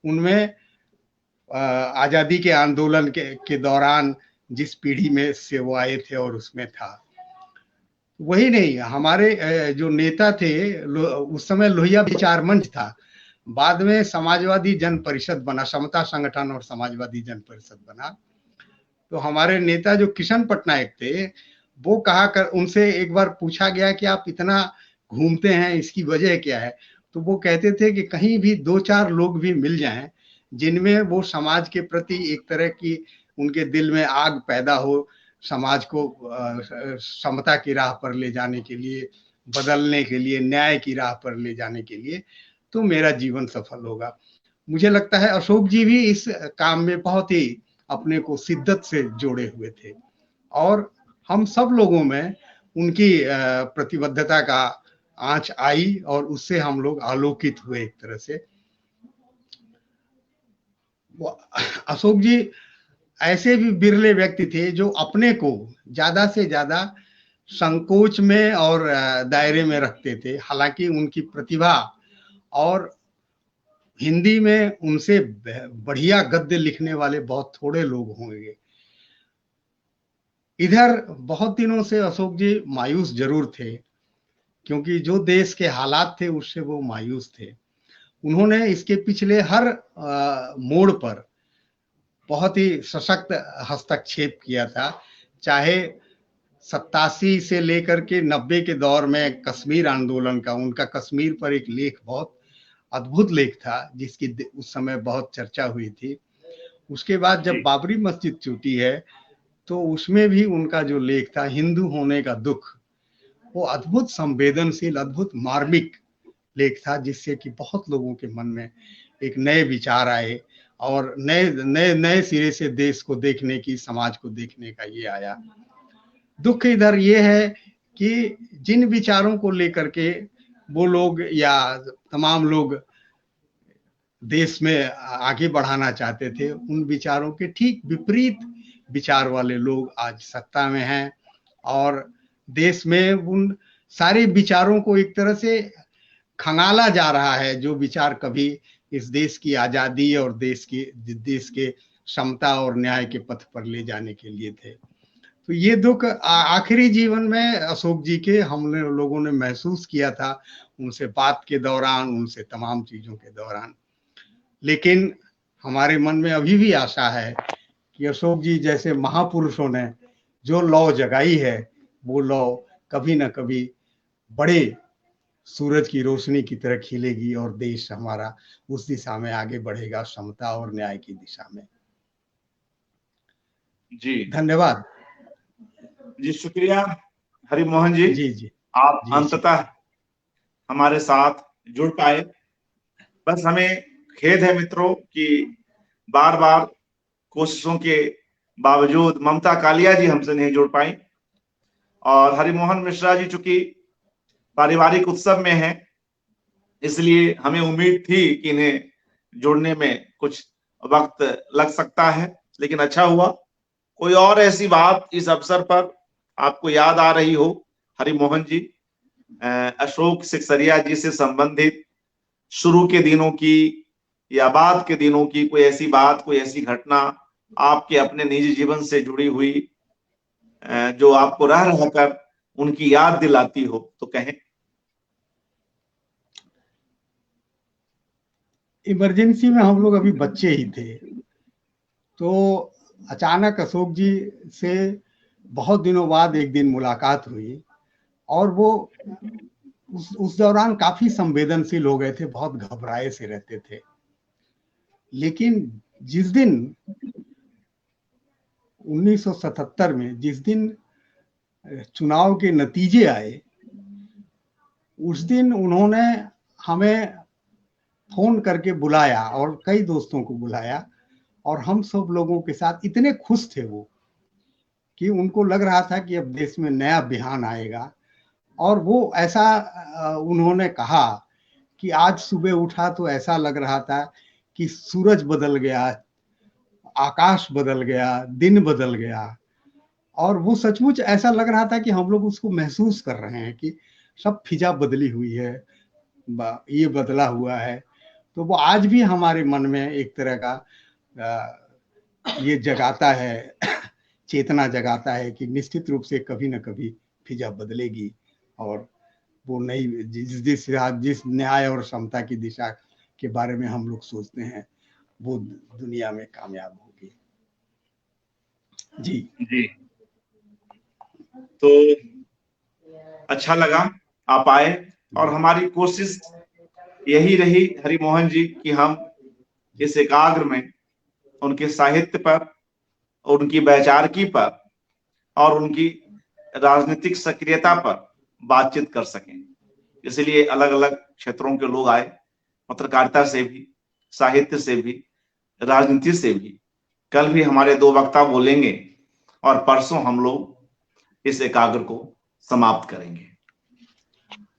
उनमें आजादी के आंदोलन के दौरान जिस पीढ़ी में से वो आए थे और उसमें था। वही नहीं, हमारे जो नेता थे उस समय लोहिया विचार मंच था, बाद में समाजवादी जन परिषद बना, समता संगठन और समाजवादी जन परिषद बना। तो हमारे नेता जो किशन पटनायक थे, वो उनसे एक बार पूछा गया कि आप इतना घूमते हैं, इसकी वजह क्या है? तो वो कहते थे कि कहीं भी 2-4 लोग भी मिल जाएं जिनमें वो समाज के प्रति एक तरह की उनके दिल में आग पैदा हो, समाज को समता की राह पर ले जाने के लिए, बदलने के लिए, न्याय की राह पर ले जाने के लिए, तो मेरा जीवन सफल होगा। मुझे लगता है अशोक जी भी इस काम में बहुत ही अपने को शिद्दत से जोड़े हुए थे और हम सब लोगों में उनकी प्रतिबद्धता का आंच आई और उससे हम लोग आलोकित हुए एक तरह से। अशोक जी ऐसे भी बिरले व्यक्ति थे जो अपने को ज्यादा से ज्यादा संकोच में और दायरे में रखते थे। हालांकि उनकी प्रतिभा और हिंदी में उनसे बढ़िया गद्य लिखने वाले बहुत थोड़े लोग होंगे। इधर बहुत दिनों से अशोक जी मायूस जरूर थे, क्योंकि जो देश के हालात थे उससे वो मायूस थे। उन्होंने इसके पिछले हर मोड़ पर बहुत ही सशक्त हस्तक्षेप किया था। चाहे 87 से लेकर के 90 के दौर में कश्मीर आंदोलन का, उनका कश्मीर पर एक लेख बहुत अद्भुत लेख था जिसकी उस समय बहुत चर्चा हुई थी। उसके बाद जब बाबरी मस्जिद टूटी है तो उसमें भी उनका जो लेख था हिंदू होने का दुख, वो अद्भुत संवेदनशील, अद्भुत मार्मिक लेख था, जिससे कि बहुत लोगों के मन में एक नए विचार आए और नए सिरे से देश को देखने की, समाज को देखने का ये आया। दुख इधर ये है कि जिन विचारों को लेकर के वो लोग या तमाम लोग देश में आगे बढ़ाना चाहते थे, उन विचारों के ठीक विपरीत विचार वाले लोग आज सत्ता में हैं और देश में उन सारे विचारों को एक तरह से खंगाला जा रहा है, जो विचार कभी इस देश की आजादी और देश के समता और न्याय के पथ पर ले जाने के लिए थे। तो ये दुख आखिरी जीवन में अशोक जी के हम लोगों ने महसूस किया था, उनसे बात के दौरान, उनसे तमाम चीजों के दौरान। लेकिन हमारे मन में अभी भी आशा है कि अशोक जी जैसे महापुरुषों ने जो लौ जगाई है, वो लौ कभी ना कभी बड़े सूरज की रोशनी की तरह खिलेगी और देश हमारा उस दिशा में आगे बढ़ेगा, समता और न्याय की दिशा में। जी धन्यवाद जी, शुक्रिया हरिमोहन जी। जी आप जी, अंततः हमारे साथ जुड़ पाए। बस हमें खेद है मित्रों कि बार बार कोशिशों के बावजूद ममता कालिया जी हमसे नहीं जुड़ पाई और हरिमोहन मिश्रा जी चूंकि पारिवारिक उत्सव में हैं, इसलिए हमें उम्मीद थी कि इन्हें जुड़ने में कुछ वक्त लग सकता है, लेकिन अच्छा हुआ। कोई और ऐसी बात इस अवसर पर आपको याद आ रही हो हरिमोहन जी, अशोक सिकसरिया जी से संबंधित शुरू के दिनों की या बाद के दिनों की कोई ऐसी बात, कोई ऐसी घटना आपके अपने निजी जीवन से जुड़ी हुई जो आपको रह रहकर उनकी याद दिलाती हो, तो कहें। इमरजेंसी में हम लोग अभी बच्चे ही थे, तो अचानक अशोक जी से बहुत दिनों बाद एक दिन मुलाकात हुई और वो उस दौरान काफी संवेदनशील हो गए थे, बहुत घबराए से रहते थे। लेकिन जिस दिन 1977 में जिस दिन चुनाव के नतीजे आए, उस दिन उन्होंने हमें फोन करके बुलाया और कई दोस्तों को बुलाया और हम सब लोगों के साथ इतने खुश थे वो कि उनको लग रहा था कि अब देश में नया अभियान आएगा। और वो ऐसा उन्होंने कहा कि आज सुबह उठा तो ऐसा लग रहा था कि सूरज बदल गया, आकाश बदल गया, दिन बदल गया, और वो सचमुच ऐसा लग रहा था कि हम लोग उसको महसूस कर रहे हैं कि सब फिजा बदली हुई है, ये बदला हुआ है। तो वो आज भी हमारे मन में एक तरह का ये जगाता है, चेतना जगाता है कि निश्चित रूप से कभी न कभी फिजा बदलेगी और वो नई जिस न्याय और समता की दिशा के बारे में हम लोग सोचते हैं वो दुनिया में कामयाब होगी। जी जी, तो अच्छा लगा आप आए, और हमारी कोशिश यही रही हरिमोहन जी कि हम इस एकाग्र में उनके साहित्य पर, उनकी वैचारिकी पर और उनकी राजनीतिक सक्रियता पर बातचीत कर सकें। इसलिए अलग अलग क्षेत्रों के लोग आए, पत्रकारिता से भी, साहित्य से भी, राजनीति से भी। कल भी हमारे 2 वक्ता बोलेंगे और परसों हम लोग इस एकाग्र को समाप्त करेंगे।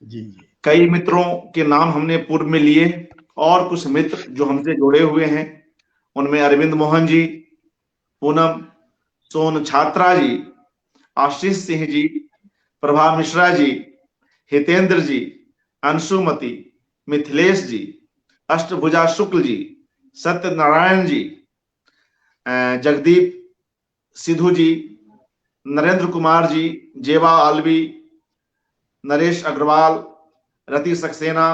जी। कई मित्रों के नाम हमने पूर्व में लिए, और कुछ मित्र जो हमसे जुड़े हुए हैं उनमें अरविंद मोहन जी, पूनम सोन छात्रा जी, आशीष सिंह जी, प्रभा मिश्रा जी, हितेंद्र जी, अंशुमति, मिथिलेश जी, अष्टभुजा शुक्ल जी, सत्यनारायण जी, जगदीप सिद्धू जी, नरेंद्र कुमार जी, जेवा आलवी, नरेश अग्रवाल, रति सक्सेना,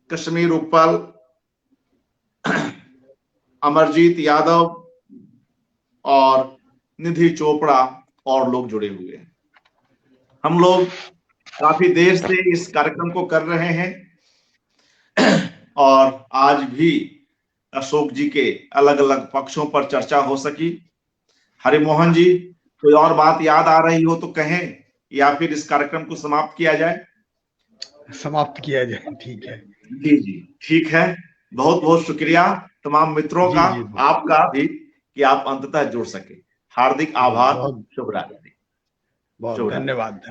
कश्मीर उपल, अमरजीत यादव और निधि चोपड़ा और लोग जुड़े हुए हैं। हम लोग काफी देर से इस कार्यक्रम को कर रहे हैं और आज भी अशोक जी के अलग अलग पक्षों पर चर्चा हो सकी। हरिमोहन जी, कोई और बात याद आ रही हो तो कहें, या फिर इस कार्यक्रम को समाप्त किया जाए? समाप्त किया जाए, ठीक है। जी जी, ठीक है। बहुत बहुत शुक्रिया तमाम मित्रों का, आपका भी, कि आप अंततः जुड़ सके। हार्दिक आभार। शुभ रात्रि। बहुत धन्यवाद।